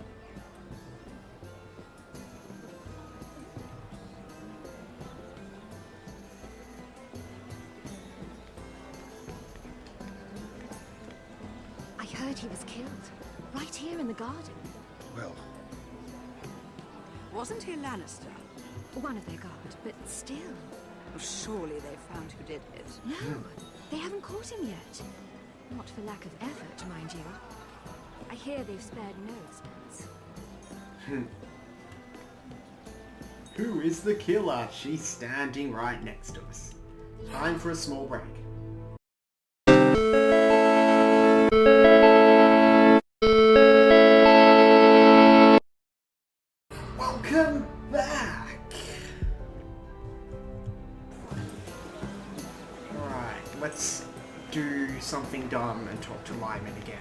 I heard he was killed. Right here in the garden. Well... Wasn't he Lannister? One of their guard, but still. Well, surely they found who did it. No, they haven't caught him yet. Not for lack of effort, mind you. I hear they've spared no expense. Who is the killer? She's standing right next to us. Time for a small break. Welcome back! Alright, let's do something dumb and talk to Lyman again.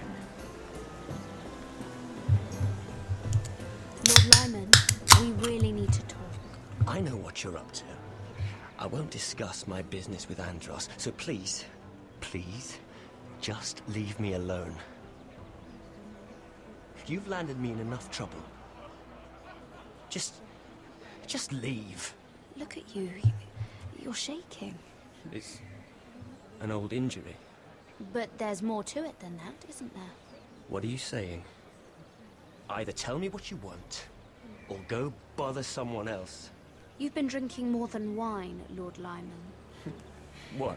Lord Lyman, we really need to talk. I know what you're up to. I won't discuss my business with Andros, so please, please, just leave me alone. You've landed me in enough trouble. Just leave. Look at you. You're shaking. It's an old injury. But there's more to it than that, isn't there? What are you saying? Either tell me what you want, or go bother someone else. You've been drinking more than wine, Lord Lyman. What?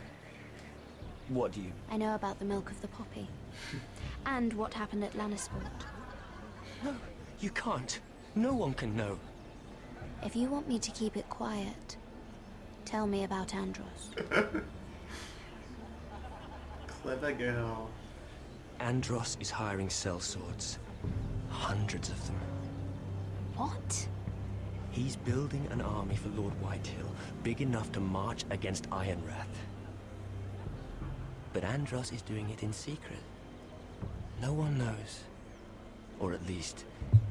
What do you... I know about the milk of the poppy. And what happened at Lannisport. No, you can't. No one can know. If you want me to keep it quiet, tell me about Andros. Clever girl. Andros is hiring sellswords. Hundreds of them. What? He's building an army for Lord Whitehill, big enough to march against Ironrath. But Andros is doing it in secret. No one knows. Or at least,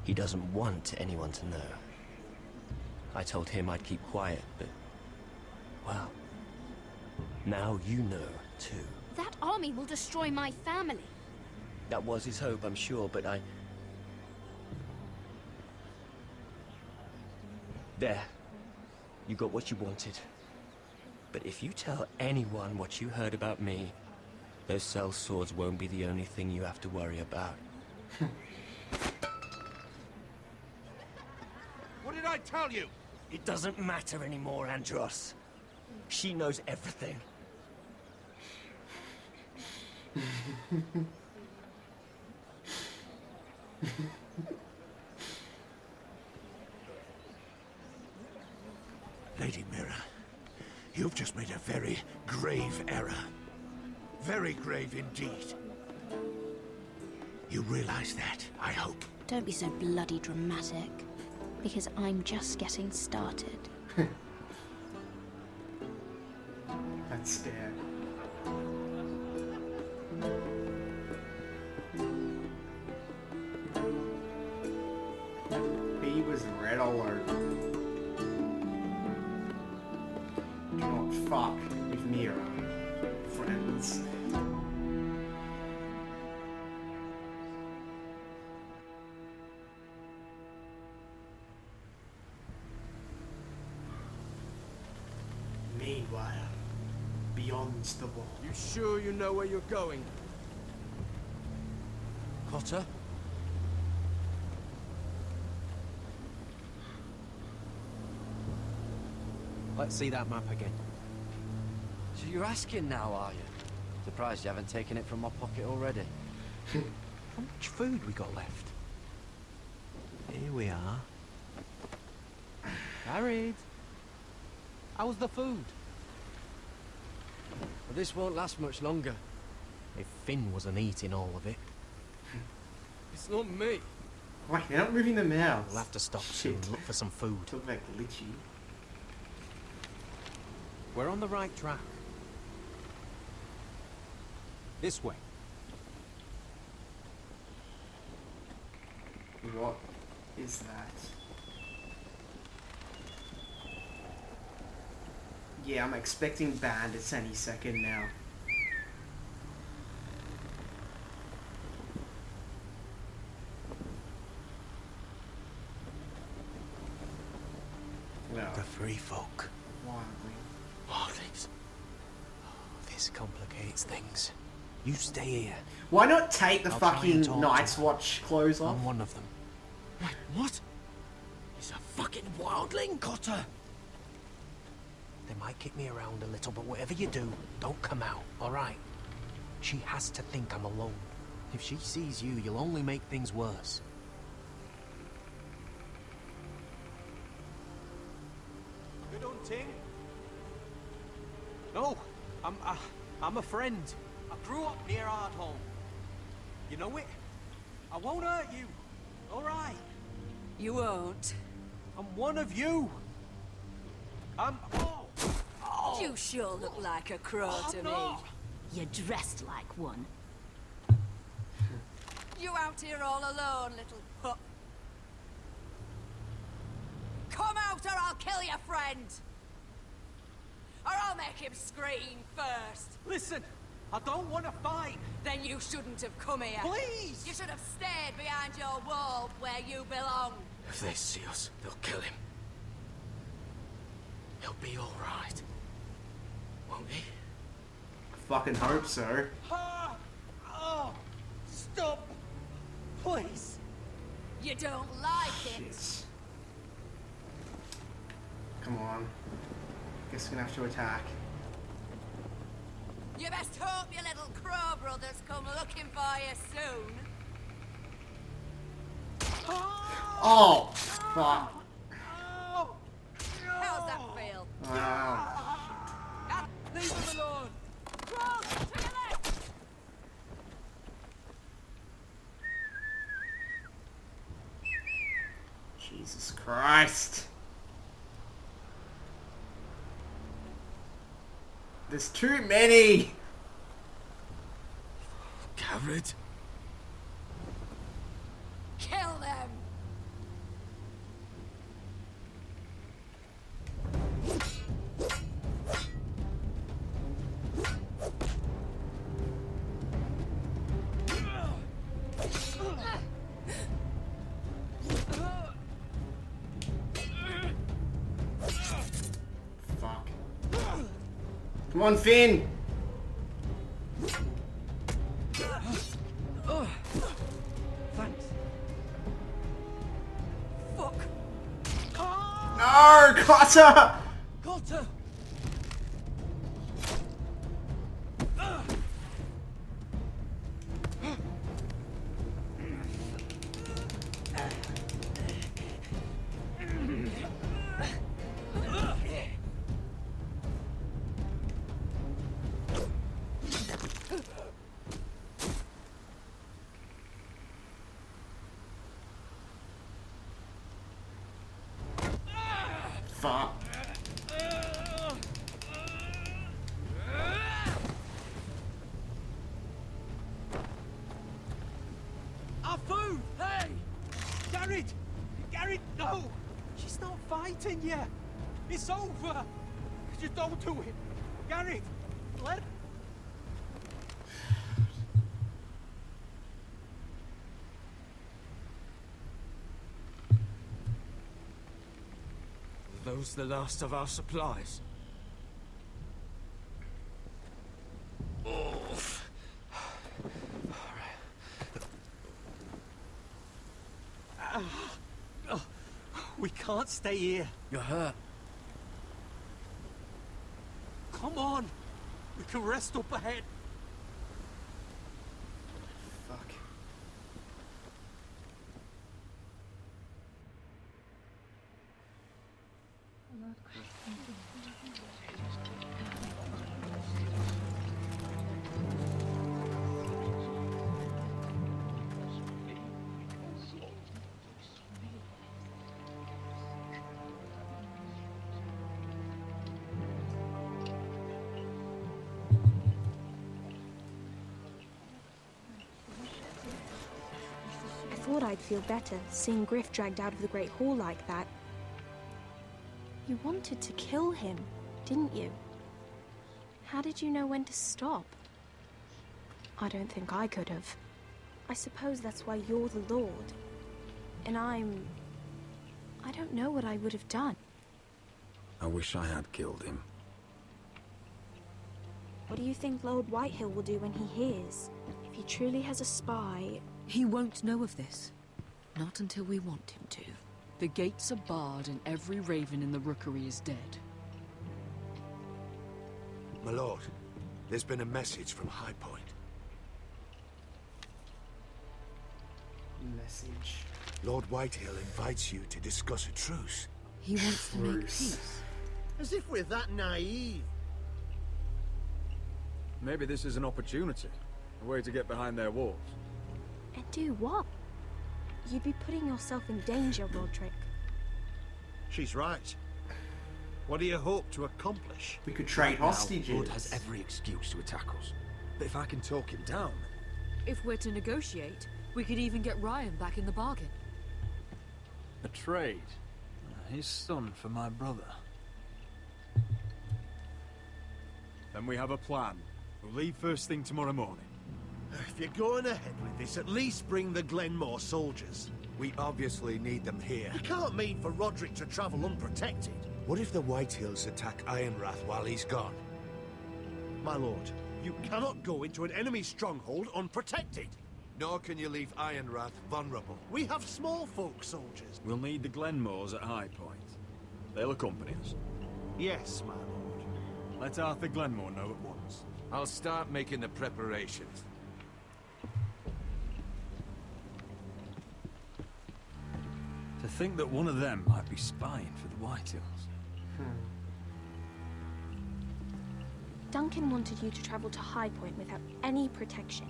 he doesn't want anyone to know. I told him I'd keep quiet, but... well... now you know, too. That army will destroy my family. That was his hope, I'm sure, but I... There. You got what you wanted. But if you tell anyone what you heard about me, those sellswords won't be the only thing you have to worry about. What did I tell you? It doesn't matter anymore, Andros. She knows everything. Lady Mira, you've just made a very grave error. Very grave indeed. You realize that, I hope. Don't be so bloody dramatic, because I'm just getting started. That stare. He was red all over. Do not fuck with Mira, friends. Meanwhile, beyond the wall. You sure you know where you're going? Cotter? Let's see that map again. So you're asking now, are you? Surprised you haven't taken it from my pocket already. How much food we got left? Here we are. Harried. How's the food? Well, this won't last much longer. If Finn wasn't eating all of it. It's not me. Wait, they're not moving their mouths. We'll have to stop soon and look for some food. Talk about glitchy. We're on the right track. This way. What is that? Yeah, I'm expecting bandits any second now. Well, The free folk. wildly. Wildlings. Oh, this complicates things. You stay here. Why not take the I'll try fucking and talk to Night's them. Watch clothes off? I'm one of them. Wait, what? He's a fucking wildling, Cotter! They might kick me around a little, but whatever you do, don't come out, alright? She has to think I'm alone. If she sees you, you'll only make things worse. Good hunting. No, I'm a friend. I grew up near Ardholm. You know it? I won't hurt you. All right. You won't. I'm one of you. I'm... Oh. You sure look like a crow to me. not. You're dressed like one. You out here all alone, little pup. Come out or I'll kill your friend! Or I'll make him scream first! Listen, I don't want to fight. Then you shouldn't have come here. Please! You should have stayed behind your wall where you belong. If they see us, they'll kill him. He'll be alright. Won't he? Fucking hope so. Ah! Oh, stop! Please! You don't like it. Shit. Come on. Guess we're gonna have to attack. You best hope your little crow brothers come looking for you soon. Oh! Fuck. How's that feel? Wow. Leave him alone! Crow, to your left! Jesus Christ. There's too many! Garrett? Kill them! Fuck. Come on, Finn! Thanks. Fuck! No! Cotter! Cotter! Fuck. Our food! Hey! Garrett! Garrett, no! She's not fighting yet! It's over! Just don't do it! Garrett! Let... Are those the last of our supplies? We can't stay here. You're hurt. Come on! We can rest up ahead. Fuck. I thought I'd feel better seeing Griff dragged out of the Great Hall like that. You wanted to kill him, didn't you? How did you know when to stop? I don't think I could have. I suppose that's why you're the Lord. And I don't know what I would have done. I wish I had killed him. What do you think Lord Whitehill will do when he hears? If he truly has a spy... He won't know of this. Not until we want him to. The gates are barred and every raven in the rookery is dead. My lord, there's been a message from High Point. Message. Lord Whitehill invites you to discuss a truce. He wants to make peace. As if we're that naive. Maybe this is an opportunity. A way to get behind their walls. And do what? You'd be putting yourself in danger, Roderick. She's right. What do you hope to accomplish? We could trade hostages. Lord has every excuse to attack us. But if I can talk him down... If we're to negotiate, we could even get Ryan back in the bargain. A trade? His son for my brother. Then we have a plan. We'll leave first thing tomorrow morning. If you're going ahead with this, at least bring the Glenmore soldiers. We obviously need them here. You can't mean for Roderick to travel unprotected. What if the Whitehills attack Ironrath while he's gone? My lord, you cannot go into an enemy stronghold unprotected. Nor can you leave Ironrath vulnerable. We have small folk soldiers. We'll need the Glenmores at High Point. They'll accompany us. Yes, my lord. Let Arthur Glenmore know at once. I'll start making the preparations. To think that one of them might be spying for the Whitehills. Duncan wanted you to travel to High Point without any protection.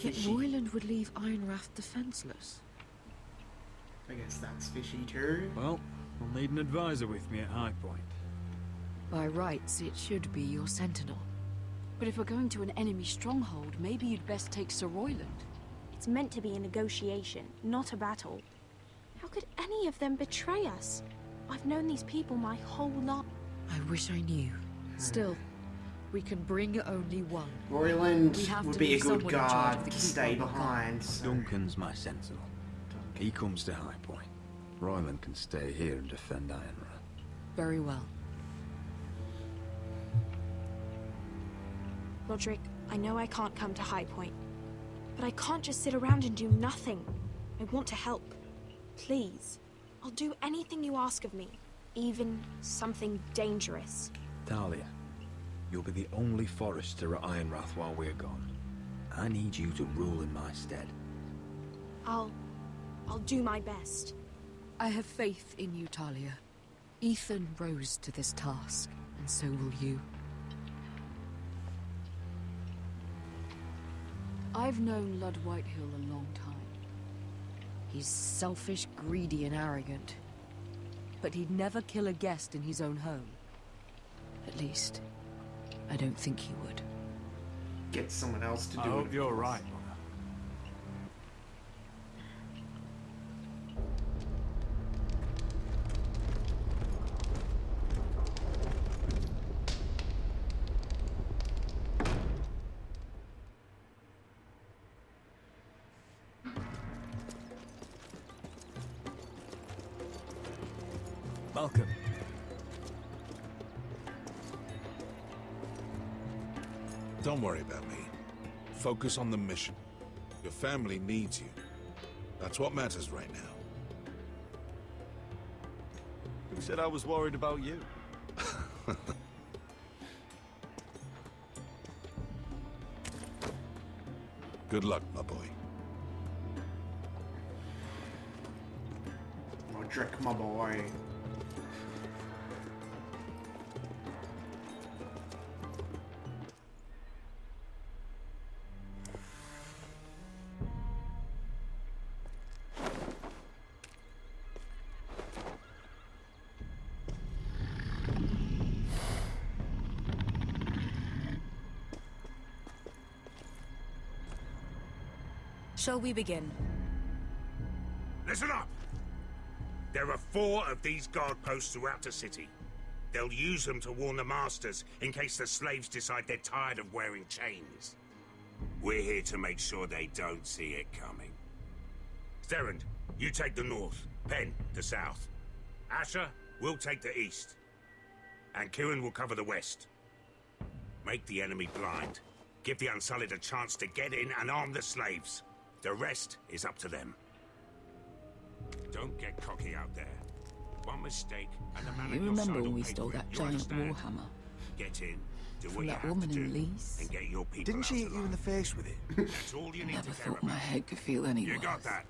Yet Royland would leave Ironrath defenseless. I guess that's fishy too. Well, we'll need an advisor with me at High Point. By rights, it should be your sentinel. But if we're going to an enemy stronghold, maybe you'd best take Sir Royland. It's meant to be a negotiation, not a battle. How could any of them betray us? I've known these people my whole life. I wish I knew. Still, we can bring only one. Royland We have would to be a leave good someone in charge guard of the to keep stay on the behind. So. Duncan's my sentinel. He comes to High Point. Royland can stay here and defend Ironrath. Very well. Roderick, I know I can't come to High Point, but I can't just sit around and do nothing. I want to help. Please. I'll do anything you ask of me, even something dangerous. Talia, you'll be the only Forester at Ironrath while we're gone. I need you to rule in my stead. I'll do my best. I have faith in you, Talia. Ethan rose to this task, and so will you. I've known Lord Whitehill a long time. He's selfish, greedy, and arrogant. But he'd never kill a guest in his own home. At least, I don't think he would. Get someone else to do I it. hope you're right, Mother. Welcome. Don't worry about me. Focus on the mission. Your family needs you. That's what matters right now. Who said I was worried about you? Good luck, my boy. Roderick, my boy. Shall we begin? Listen up! There are 4 of these guard posts throughout the city. They'll use them to warn the masters in case the slaves decide they're tired of wearing chains. We're here to make sure they don't see it coming. Therend, you take the north. Penn, the south. Asher, we'll take the east. And Kieran will cover the west. Make the enemy blind. Give the Unsullied a chance to get in and arm the slaves. The rest is up to them. Don't get cocky out there. One mistake, and the man You at your remember side when will we pay stole for it. that You giant understand? warhammer? Get in, do From what you that have woman to do, in Lease? and get your people Didn't she out hit you in the face with it? That's all you need Never to care thought my about. head could feel any You worse. got that?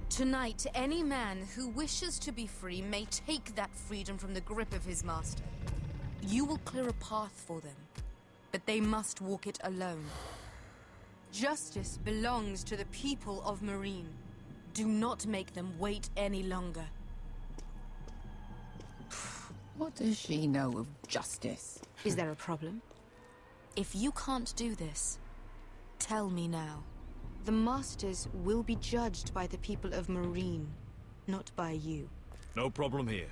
Tonight, any man who wishes to be free may take that freedom from the grip of his master. You will clear a path for them, but they must walk it alone. Justice belongs to the people of Marine. Do not make them wait any longer. What does she know of justice? Is there a problem? If you can't do this, tell me now. The Masters will be judged by the people of Marine, not by you. No problem here.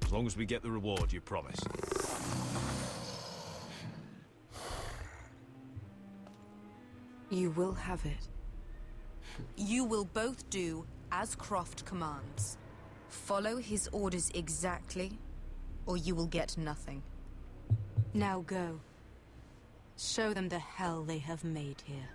As long as we get the reward you promised. You will have it. You will both do as Croft commands. Follow his orders exactly, or you will get nothing. Now go. Show them the hell they have made here.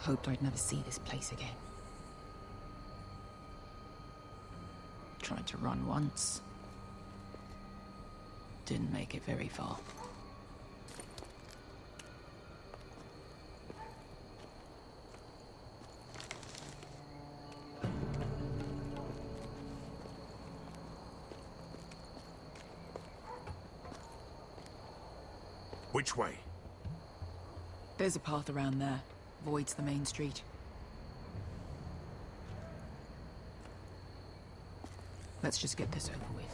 Hoped I'd never see this place again. Tried to run once. Didn't make it very far. Which way? There's a path around there. Voids the main street. Let's just get this over with.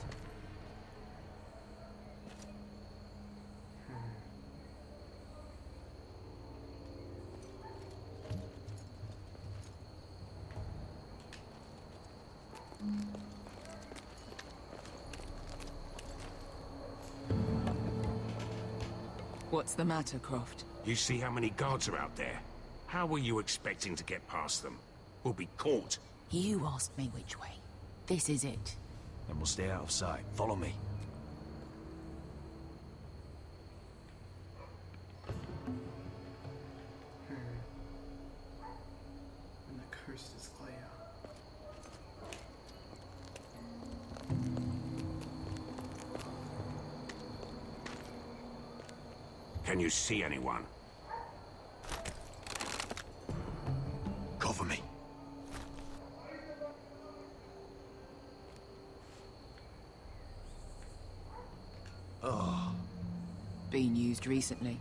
What's the matter, Croft? You see how many guards are out there? How were you expecting to get past them? We'll be caught. You asked me which way. This is it. Then we'll stay out of sight. Follow me. And the coast is clear. Can you see anyone? Cover me. Oh. Been used recently.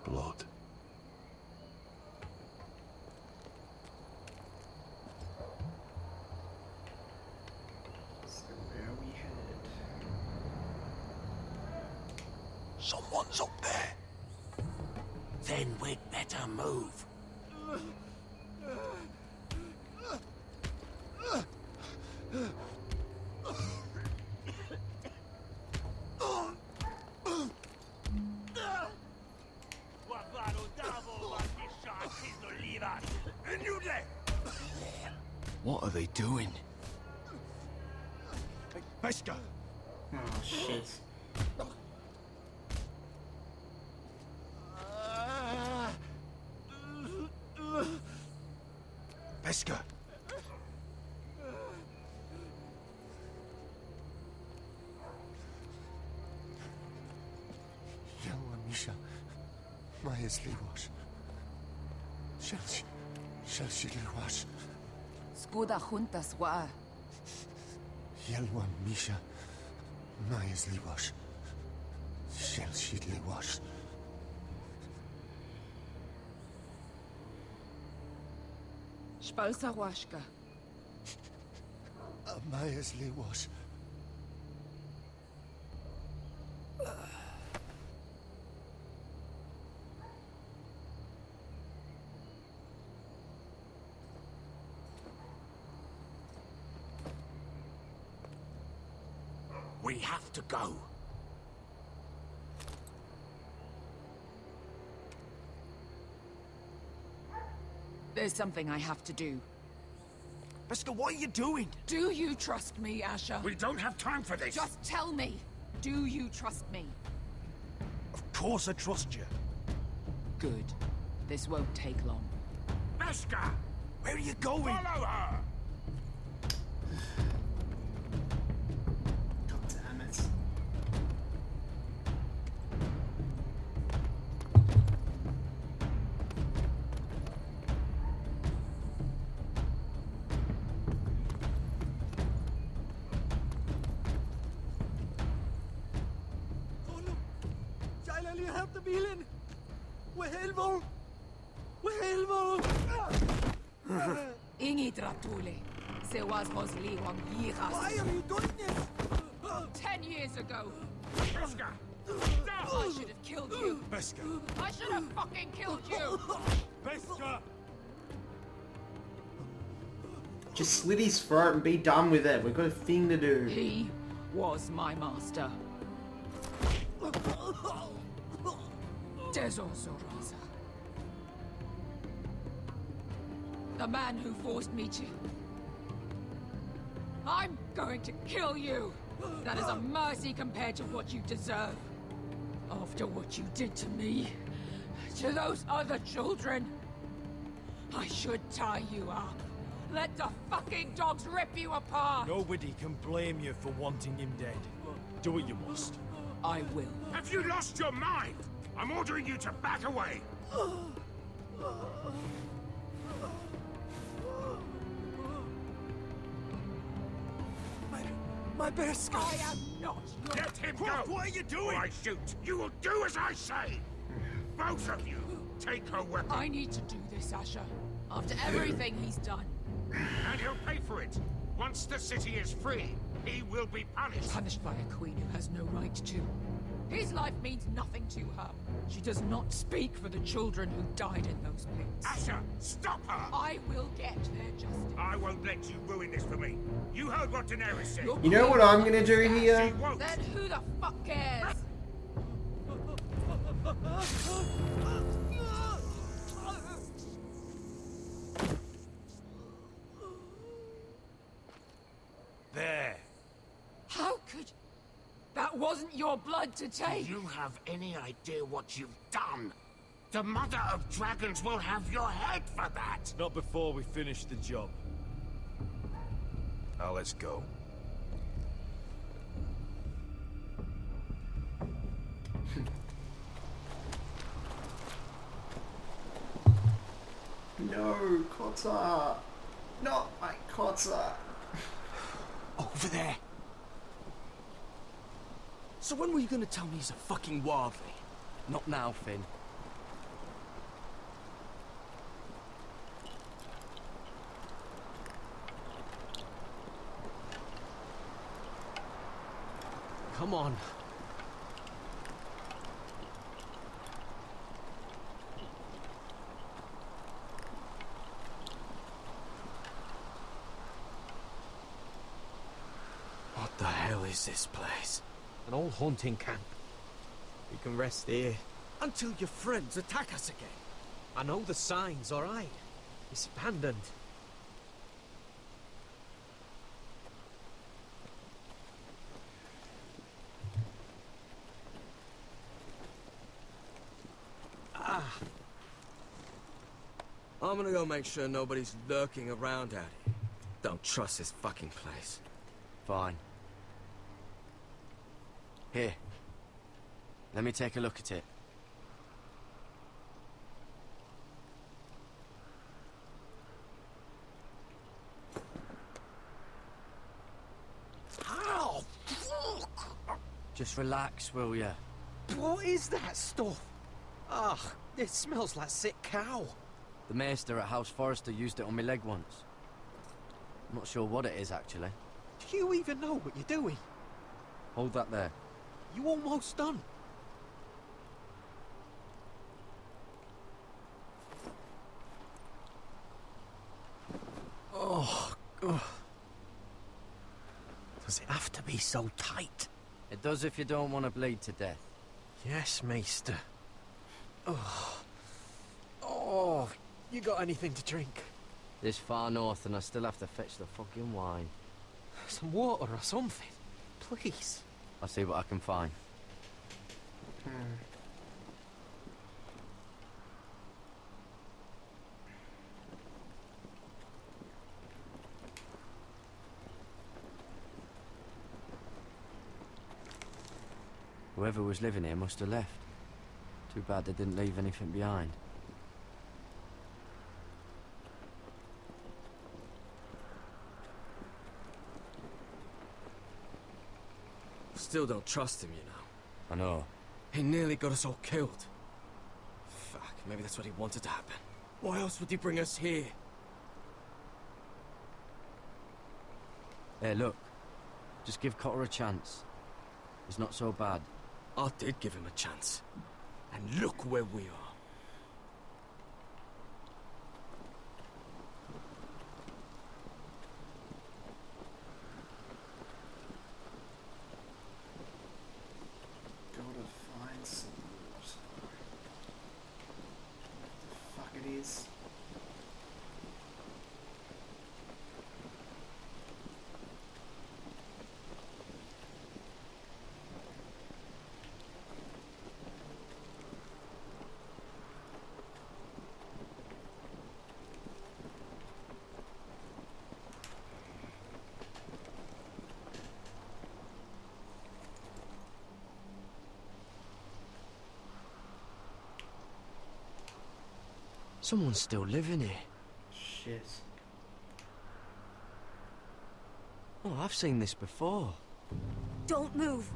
Blood. So where are we headed? Someone's up there. Then we'd better move. And you there! What are they doing? Beskar! Oh, shit. Beskar! Yellow Misha, Maya's Liwash. Shelshi Liwash. Skuda juntas wa. Yellow Misha, Maya's Liwash. Shelshi Liwash. Spalsa washka. Maya's Liwash. We have to go. There's something I have to do. Beskar, what are you doing? Do you trust me, Asher? We don't have time for this. Just tell me. Do you trust me? Of course I trust you. Good. This won't take long. Beskar! Where are you going? Follow her! God damn it. Help the Milan! We're helpful! We're helpful! Ingi Dratule. Se was liwang yiras. Why are you doing this? 10 years ago. Beskar! I should have killed you. Beskar! I should have fucking killed you. Beskar! Just slit his throat and be done with it. We've got a thing to do. He was my master. Dezo Zoroza. The man who forced me to... I'm going to kill you! That is a mercy compared to what you deserve. After what you did to me, to those other children, I should tie you up. Let the fucking dogs rip you apart! Nobody can blame you for wanting him dead. Do what you must. I will. Have you lost your mind? I'm ordering you to back away. My Beskar! I am not your... Let him go! What are you doing? Or I shoot. You will do as I say. Both of you, take her weapon. I need to do this, Asher. After everything he's done. And he'll pay for it. Once the city is free, he will be punished. Punished by a queen who has no right to. His life means nothing to her. She does not speak for the children who died in those pits. Asher, stop her! I will get their justice. I won't let you ruin this for me. You heard what Daenerys said. You know what I'm gonna do here? Then who the fuck cares? There. How could... That wasn't your blood to take. Do you have any idea what you've done? The Mother of Dragons will have your head for that! Not before we finish the job. Now let's go. No, Cotter. Not my Cotter. Over there. So when were you gonna tell me he's a fucking wildling? Not now, Finn. Come on. What the hell is this place? An old hunting camp. We can rest here. Until your friends attack us again. I know the signs, all right? It's abandoned. I'm gonna go make sure nobody's lurking around out here. Don't trust this fucking place. Fine. Here. Let me take a look at it. Ow! Fuck! Just relax, will ya? What is that stuff? Ugh, it smells like sick cow. The maester at House Forrester used it on my leg once. I'm not sure what it is, actually. Do you even know what you're doing? Hold that there. You almost done. Oh, ugh. Does it have to be so tight? It does if you don't want to bleed to death. Yes, Maester. Oh. Oh, you got anything to drink? This far north and I still have to fetch the fucking wine. Some water or something, please. I'll see what I can find. Whoever was living here must have left. Too bad they didn't leave anything behind. Still don't trust him, you know. I know. He nearly got us all killed. Fuck, maybe that's what he wanted to happen. Why else would he bring us here? Hey, look. Just give Cotter a chance. He's not so bad. I did give him a chance. And look where we are. Gotta find some water. What the fuck it is. Someone's still living here. Shit. Oh, I've seen this before. Don't move.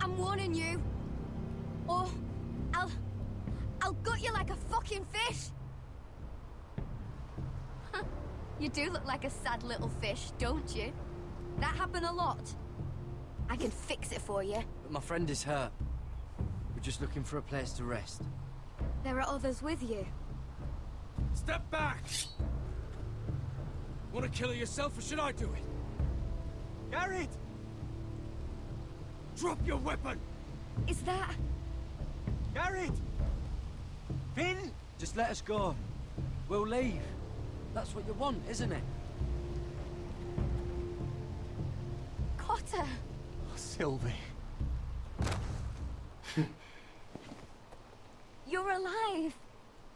I'm warning you. Or I'll gut you like a fucking fish. You do look like a sad little fish, don't you? That happen a lot. I can fix it for you. But my friend is hurt. We're just looking for a place to rest. There are others with you. Step back! Want to kill her yourself, or should I do it? Garrett! Drop your weapon! Is that... Garrett! Finn! Just let us go. We'll leave. That's what you want, isn't it? Cotter! Oh, Sylvie. You're alive!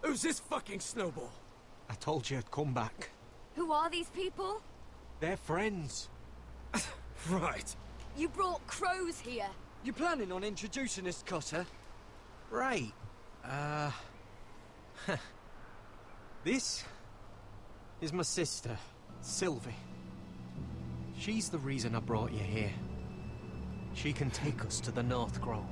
Who's this fucking snowball? I told you I'd come back. Who are these people? They're friends. Right. You brought crows here. You planning on introducing us, Cotter? Right. This is my sister, Sylvie. She's the reason I brought you here. She can take us to the North Grove.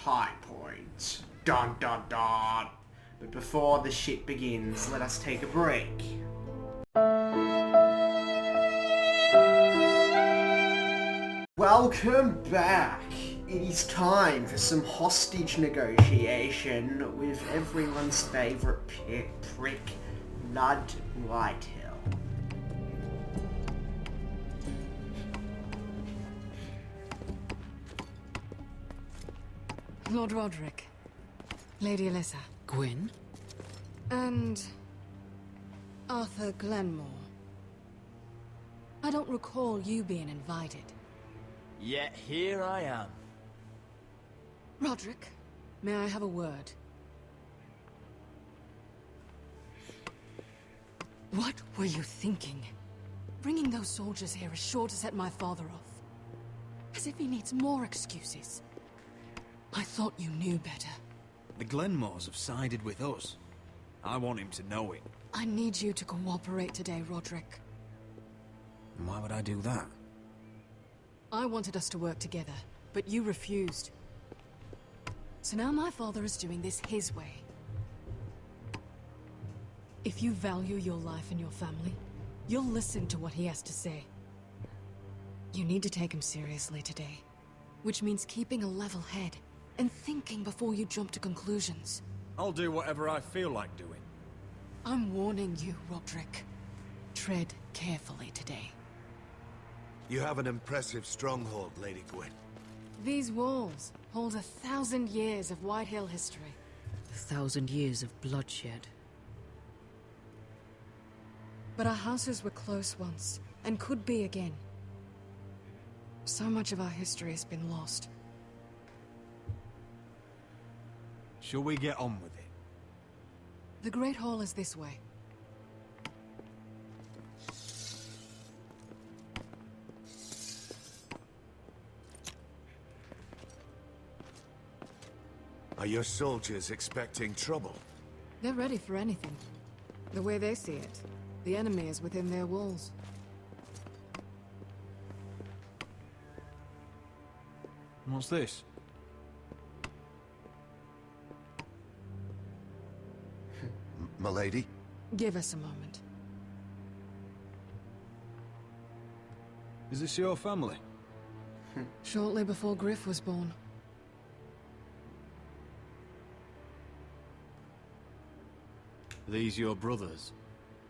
High point. Dun dun dun. But before the shit begins, let us take a break. Welcome back. It is time for some hostage negotiation with everyone's favourite prick, Lud Whitehill. Lord Roderick, Lady Alyssa. Gwyn? And Arthur Glenmore. I don't recall you being invited. Yet here I am. Roderick, may I have a word? What were you thinking? Bringing those soldiers here is sure to set my father off. As if he needs more excuses. I thought you knew better. The Glenmores have sided with us. I want him to know it. I need you to cooperate today, Roderick. And why would I do that? I wanted us to work together, but you refused. So now my father is doing this his way. If you value your life and your family, you'll listen to what he has to say. You need to take him seriously today, which means keeping a level head and thinking before you jump to conclusions. I'll do whatever I feel like doing. I'm warning you, Roderick. Tread carefully today. You have an impressive stronghold, Lady Gwyn. These walls hold 1,000 years of Whitehill history. 1,000 years of bloodshed. But our houses were close once, and could be again. So much of our history has been lost. Shall we get on with it? The Great Hall is this way. Are your soldiers expecting trouble? They're ready for anything. The way they see it, the enemy is within their walls. What's this? Milady? Give us a moment. Is this your family? Shortly before Griff was born. These your brothers?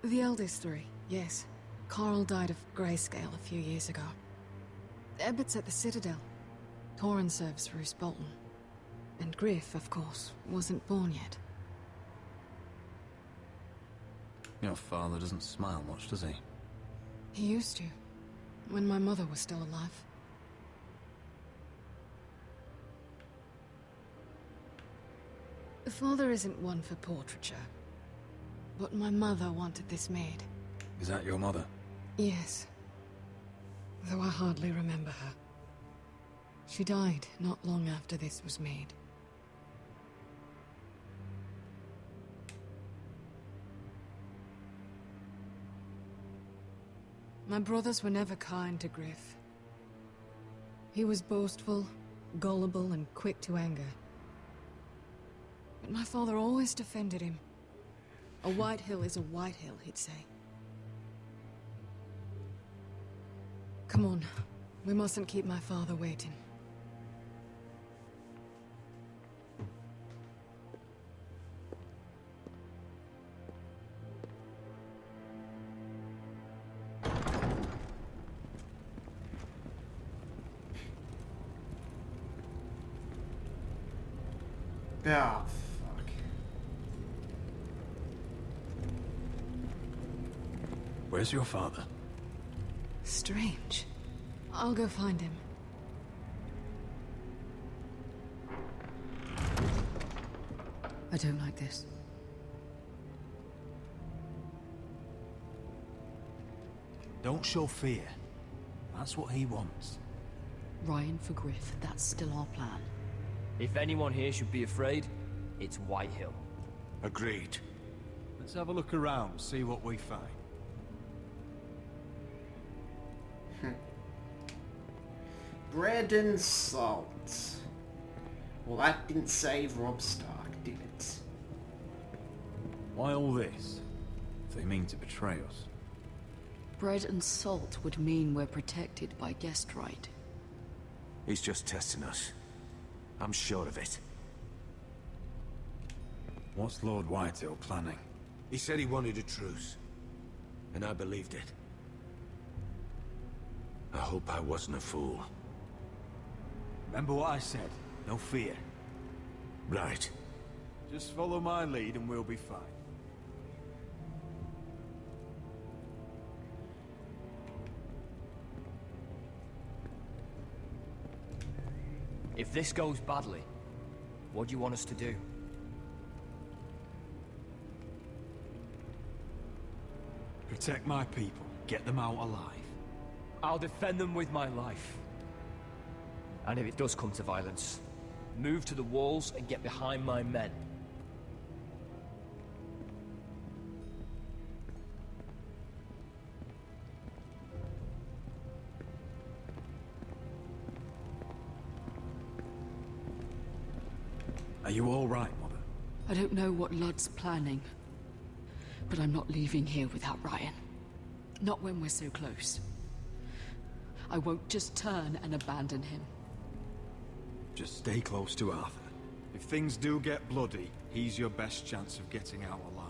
The eldest three, yes. Carl died of grayscale a few years ago. Ebbert's at the Citadel. Torrin serves Roose Bolton. And Griff, of course, wasn't born yet. Your father doesn't smile much, does he? He used to, when my mother was still alive. Father isn't one for portraiture. But my mother wanted this made. Is that your mother? Yes. Though I hardly remember her. She died not long after this was made. My brothers were never kind to Griff. He was boastful, gullible, and quick to anger. But my father always defended him. A Whitehill is a Whitehill, he'd say. Come on. We mustn't keep my father waiting. Ah, fuck. Where's your father? Strange. I'll go find him. I don't like this. Don't show fear. That's what he wants. Ryan for Griff, that's still our plan. If anyone here should be afraid, it's Whitehill. Agreed. Let's have a look around, see what we find. Bread and salt. Well, that didn't save Robb Stark, did it? Why all this? If they mean to betray us. Bread and salt would mean we're protected by guest right. He's just testing us. I'm sure of it. What's Lord Whitetail planning? He said he wanted a truce. And I believed it. I hope I wasn't a fool. Remember what I said? No fear. Right. Just follow my lead and we'll be fine. If this goes badly, what do you want us to do? Protect my people. Get them out alive. I'll defend them with my life. And if it does come to violence, move to the walls and get behind my men. Are you all right, Mother? I don't know what Ludd's planning, but I'm not leaving here without Ryan. Not when we're so close. I won't just turn and abandon him. Just stay close to Arthur. If things do get bloody, he's your best chance of getting out alive.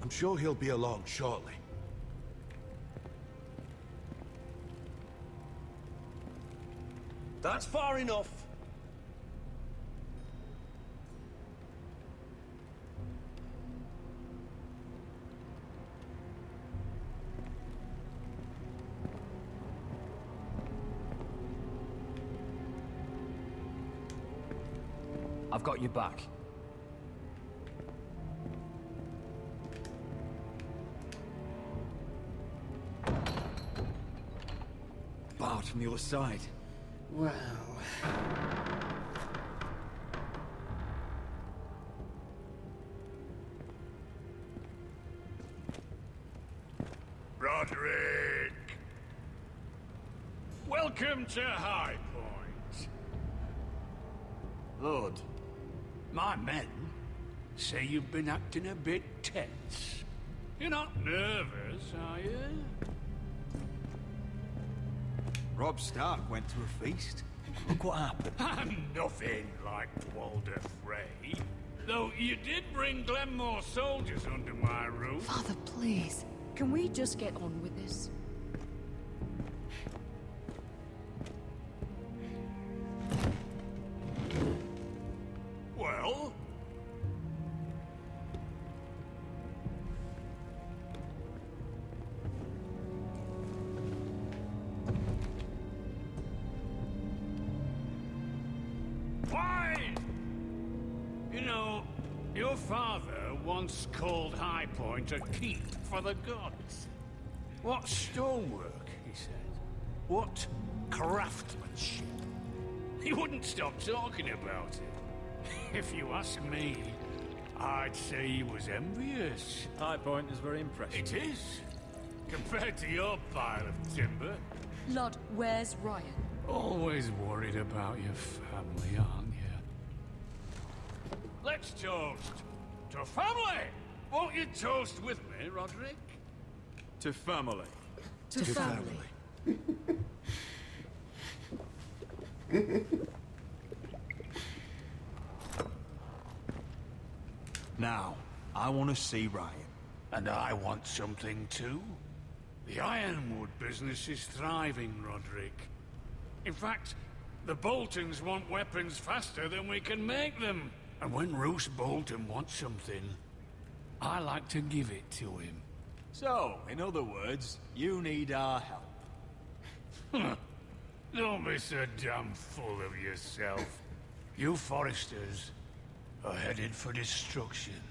I'm sure he'll be along shortly. That's far enough. I've got your back. Barred from the other side. Well... Roderick! Welcome to High Point. Lord, my men say you've been acting a bit tense. You're not nervous, are you? Robb Stark went to a feast. Look what happened. I'm nothing like Walder Frey. Though you did bring Glenmore soldiers under my roof. Father, please. Can we just get on with this? Well? Why? You know, your father once called High Point a keep for the gods. What stonework, he said. What craftsmanship. He wouldn't stop talking about it. If you ask me, I'd say he was envious. High Point is very impressive. It is. Compared to your pile of timber. Ludd, where's Ryan? Always worried about your family, aren't you? Let's toast to family! Won't you toast with me, Roderick? To family. To family. Now, I want to see Ryan. And I want something too. The Ironwood business is thriving, Roderick. In fact, the Boltons want weapons faster than we can make them. And when Roose Bolton wants something, I like to give it to him. So, in other words, you need our help. Don't be so damn full of yourself. You Foresters are headed for destruction.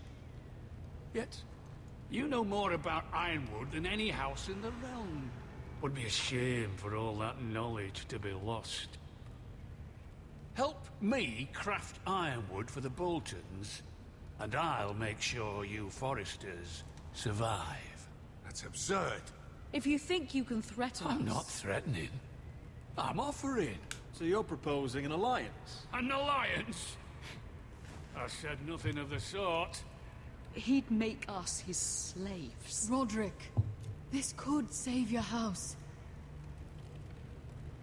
Yet, you know more about Ironwood than any house in the realm. Would be a shame for all that knowledge to be lost. Help me craft ironwood for the Boltons, and I'll make sure you Foresters survive. That's absurd. If you think you can threaten us... I'm not threatening. I'm offering. So you're proposing an alliance? An alliance? I said nothing of the sort. He'd make us his slaves. Roderick, this could save your house.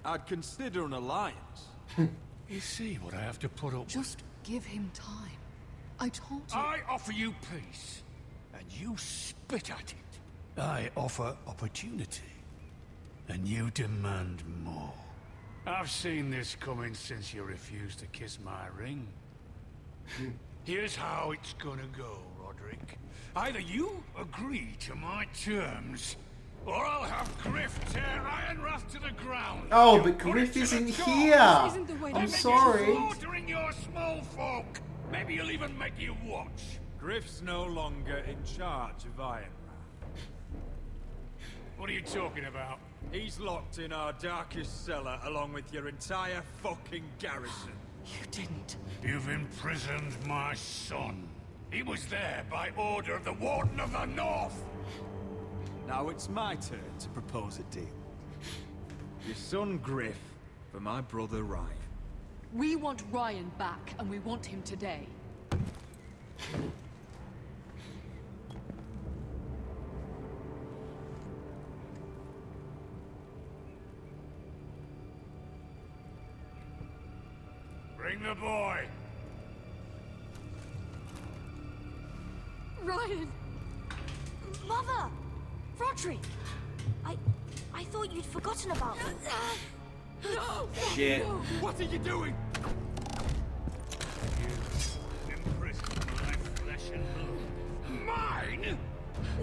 I'd consider an alliance. You see what I have to put up Just give him time. I told you. I offer you peace, and you spit at it. I offer opportunity, and you demand more. I've seen this coming since you refused to kiss my ring. Here's how it's gonna go, Roderick. Either you agree to my terms, or I'll have Griff tear Ironrath to the ground. Oh, but Griff isn't here. I'm sorry. Slaughtering your small folk. Maybe he'll even make you watch. Griff's no longer in charge of Ironrath. What are you talking about? He's locked in our darkest cellar along with your entire fucking garrison. You didn't. You've imprisoned my son. He was there by order of the Warden of the North. Now it's my turn to propose a deal. Your son Griff for my brother Ryan. We want Ryan back, and we want him today. Bring the boy. Ryan! Mother! Roderick! I thought you'd forgotten about me. No! Shit. No. What are you doing? You imprisoned my flesh and blood. Mine?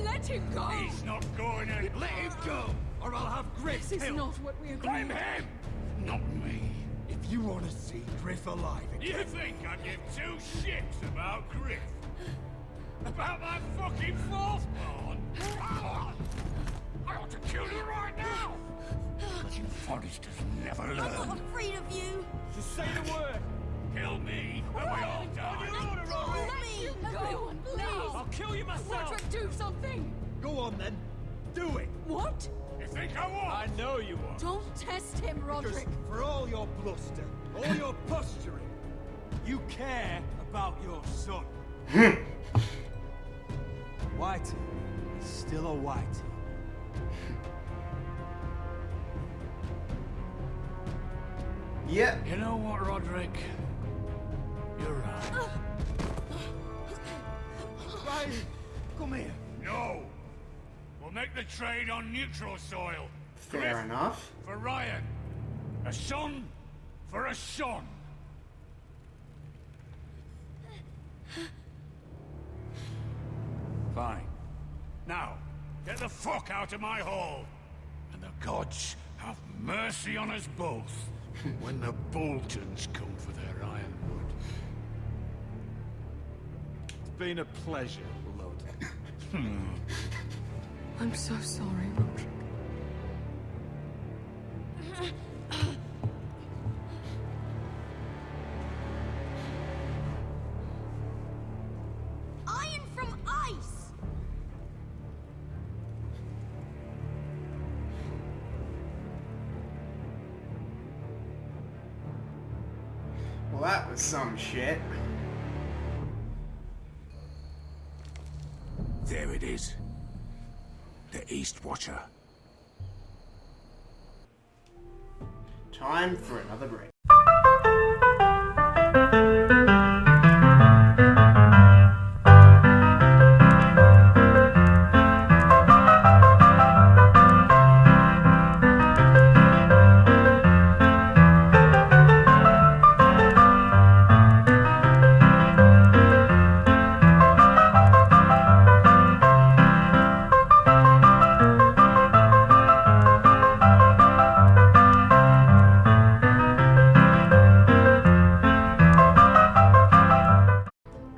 Let him go! He's not going to... Let him go, or I'll have Griff This is killed. not what we agreed. Blame him, not me. If you want to see Griff alive again... You think I give two shits about Griff? About my fucking fourth born? I ought to kill you right now! But you Foresters never learn. I'm not afraid of you. Just say the word. Kill me, and we all die. Let him go! Please! I'll kill you myself. Roderick, do something! Go on then. Do it. What? You think I won't? I know you won't. Don't test him, Roderick! Because for all your bluster, all your posturing, you care about your son. Whitey is still a Whitey. Yeah. You know what, Roderick? You're right. Ryan, come here. No! We'll make the trade on neutral soil. Fair Griff enough. for Ryan. A son for a son. Fine. Now, get the fuck out of my hall. And the gods have mercy on us both when the Boltons come for their ironwood. It's been a pleasure, Blood. I'm so sorry, Roderick. Iron from ice! Well, that was some shit. There it is. The East Watcher. Time for another break.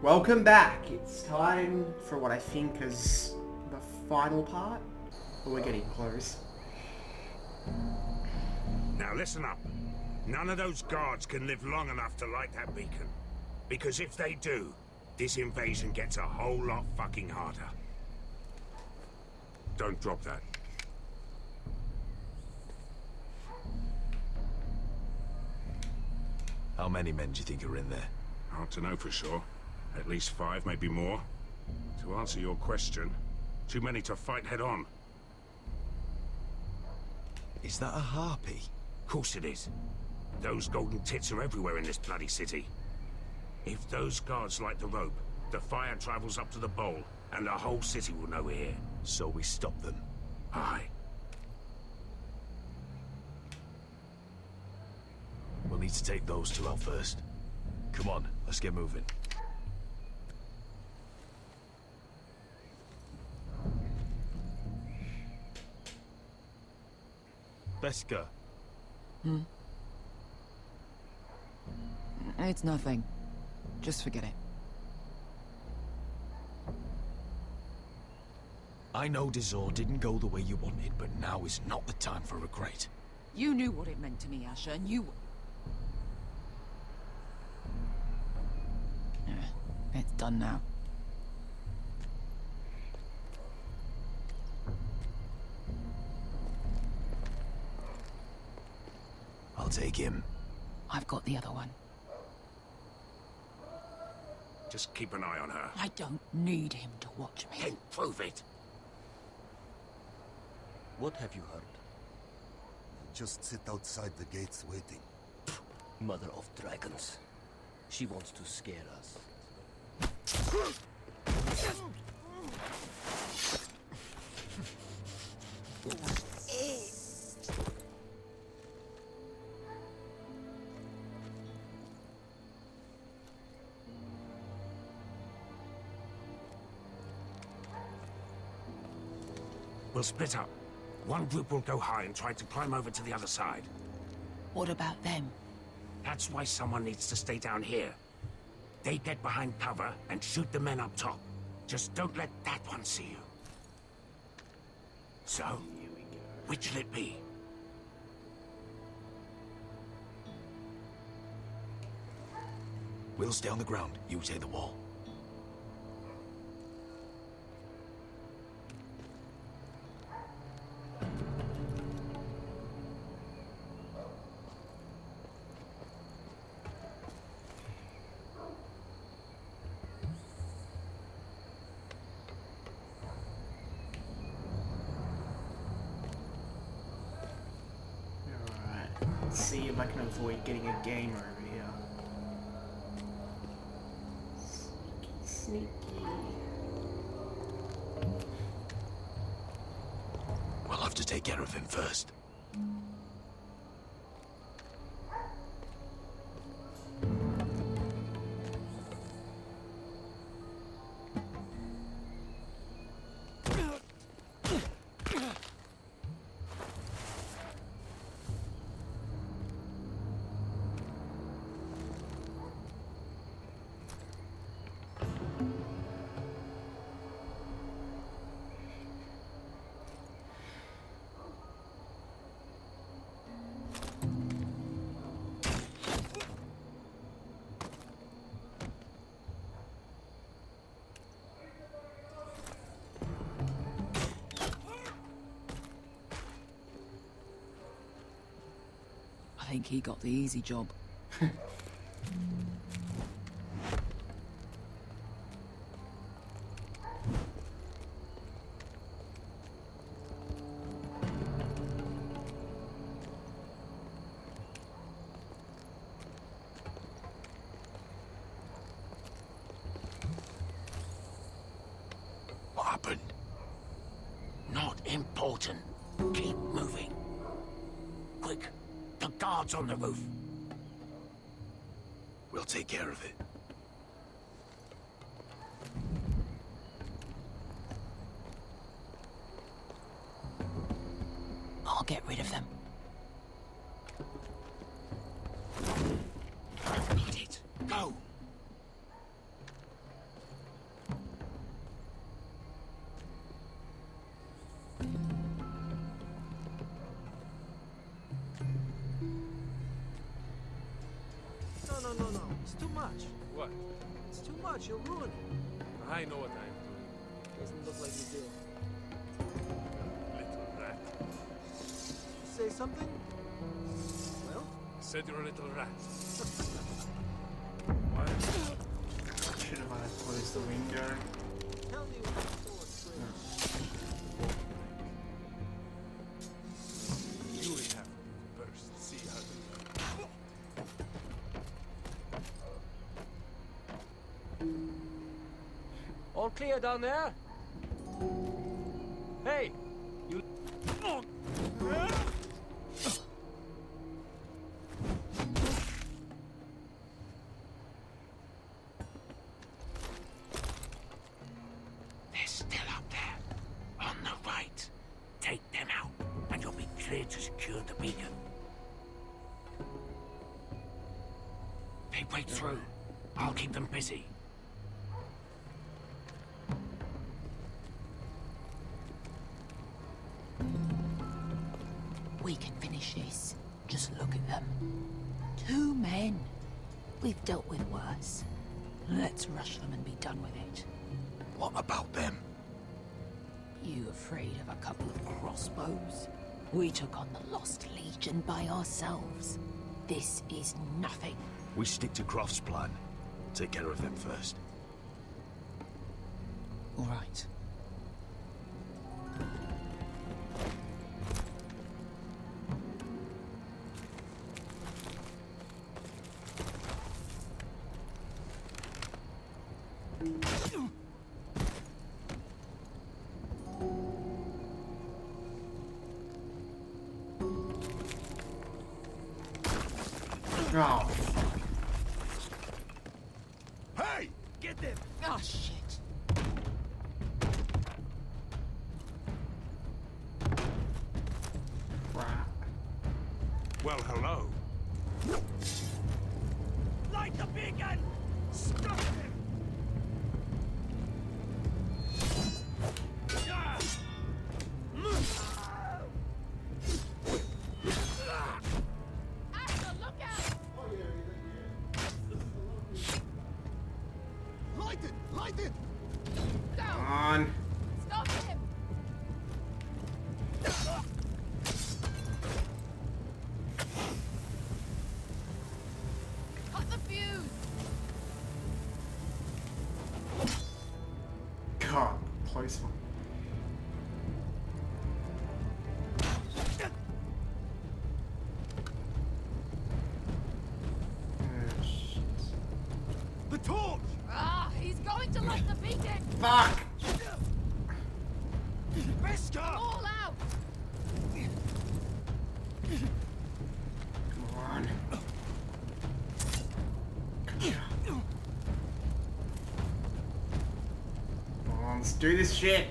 Welcome back. It's time for what I think is the final part. But we're getting close. Now listen up. None of those guards can live long enough to light that beacon. Because if they do, this invasion gets a whole lot fucking harder. Don't drop that. How many men do you think are in there? Hard to know for sure. At least 5, maybe more. To answer your question, too many to fight head on. Is that a harpy? Of course it is. Those golden tits are everywhere in this bloody city. If those guards light the rope, the fire travels up to the bowl, and the whole city will know we're here. So we stop them? Aye. We'll need to take those 2 out first. Come on, let's get moving. Beska. It's nothing. Just forget it. I know Dizor didn't go the way you wanted, but now is not the time for regret. You knew what it meant to me, Asher, and you... It's done now. I'll take him. I've got the other one. Just keep an eye on her. I don't need him to watch me. Then prove it. What have you heard? Just sit outside the gates waiting. Mother of dragons. She wants to scare us. We'll split up. One group will go high and try to climb over to the other side. What about them? That's why someone needs to stay down here. They get behind cover and shoot the men up top. Just don't let that one see you. So, which'll it be? We'll stay on the ground. You take the wall. Let's see if I can avoid getting a gamer over here. Sneaky, sneaky. We'll have to take care of him first. I think he got the easy job. What happened? Not important. Keep moving. Quick. The guards on the roof. We'll take care of it. I'll get rid of them. Got it. Go. No. It's too much. What? It's too much. You'll ruin it. I know what I am doing. Doesn't look like you do. Little rat. Say something? Well? Said you're a little rat. What? Should have I closed the window? Tell me when the sword's You would have to first see how to All clear down there? Hey, you... They're still up there. On the right. Take them out, and you'll be clear to secure the beacon. They break through. I'll keep them busy. We can finish this. Just look at them. 2 men. We've dealt with worse. Let's rush them and be done with it. What about them? You afraid of a couple of crossbows? We took on the Lost Legion by ourselves. This is nothing. We stick to Croft's plan. Take care of them first. All right. Oh. Hey! Get them! Oh, shit. Crap. Well, hello. Light the beacon! Stop him! Light it! Come on. Stop him! Cut the fuse! God, close one. The torch! Ah, he's going to light the beacon! Fuck! Bester! All out! Come on. Come on, let's do this shit.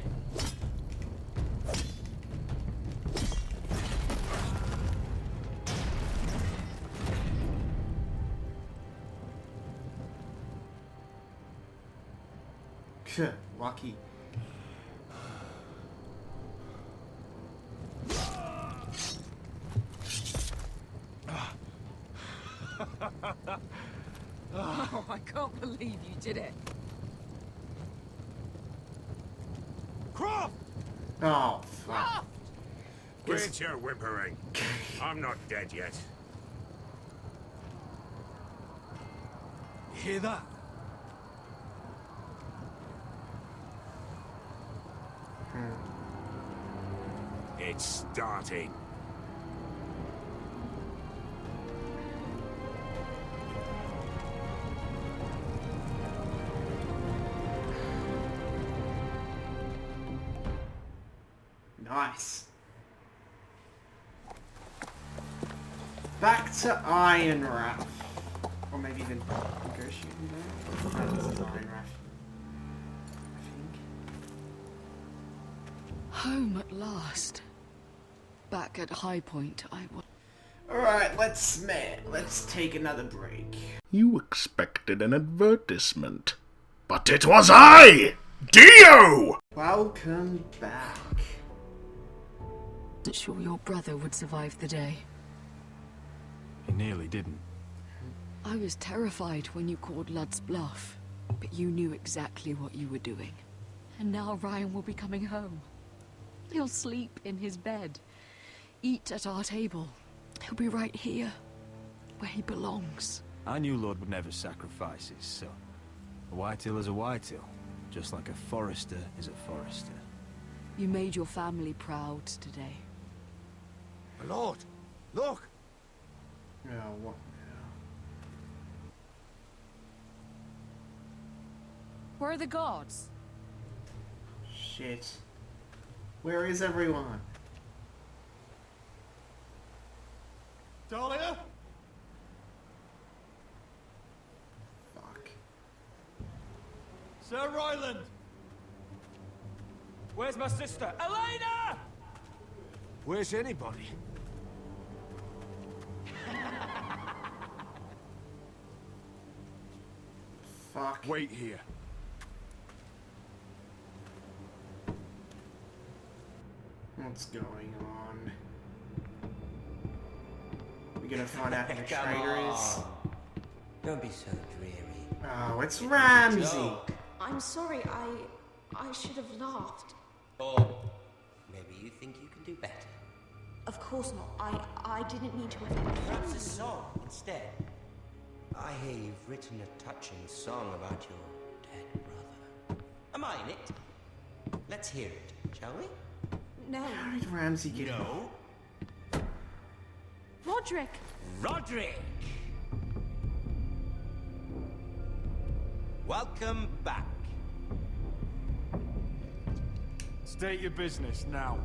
Lucky. Oh, I can't believe you did it. Croft! Oh, fuck. Quit your whimpering. I'm not dead yet. You hear that? It's starting. Nice. Back to Iron Wrath. Or maybe even negotiating there. No, this is Iron Wrath. I think. Home at last. Back at High Point, I was. Alright, let's take another break. You expected an advertisement. But it was I! Dio! Welcome back. Not sure your brother would survive the day. He nearly didn't. I was terrified when you called Lud's bluff, but you knew exactly what you were doing. And now Ryan will be coming home. He'll sleep in his bed, eat at our table. He'll be right here, where he belongs. I knew Lord would never sacrifice his son. A whitetail is a whitetail, just like a Forrester is a Forrester. You made your family proud today. My lord, look! Oh, what now? Where are the guards? Shit. Where is everyone? Dahlia? Fuck. Sir Ryland! Where's my sister? Elena! Where's anybody? Fuck. Wait here. What's going on? We're gonna find out who the Come traitor is. on. Don't be so dreary. Oh, it's Ramsey. Joke. I'm sorry, I should have laughed. Or maybe you think you can do better. Of course not. I didn't mean to offend Perhaps you. a song instead. I hear you've written a touching song about your dead brother. Am I in it? Let's hear it, shall we? No. How did Ramsey get No. Roderick! Roderick! Welcome back. State your business now.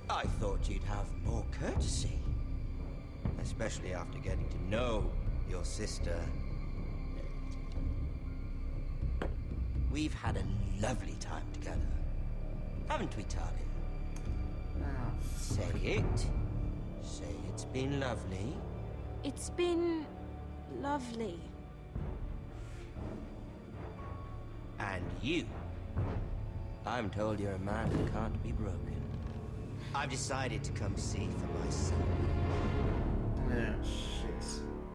I thought you'd have more courtesy. Especially after getting to know your sister. We've had a lovely time together. Haven't we, Talia? Say it. Say it's been lovely. It's been lovely. And you. I'm told you're a man who can't be broken. I've decided to come see for myself. Oh, shit.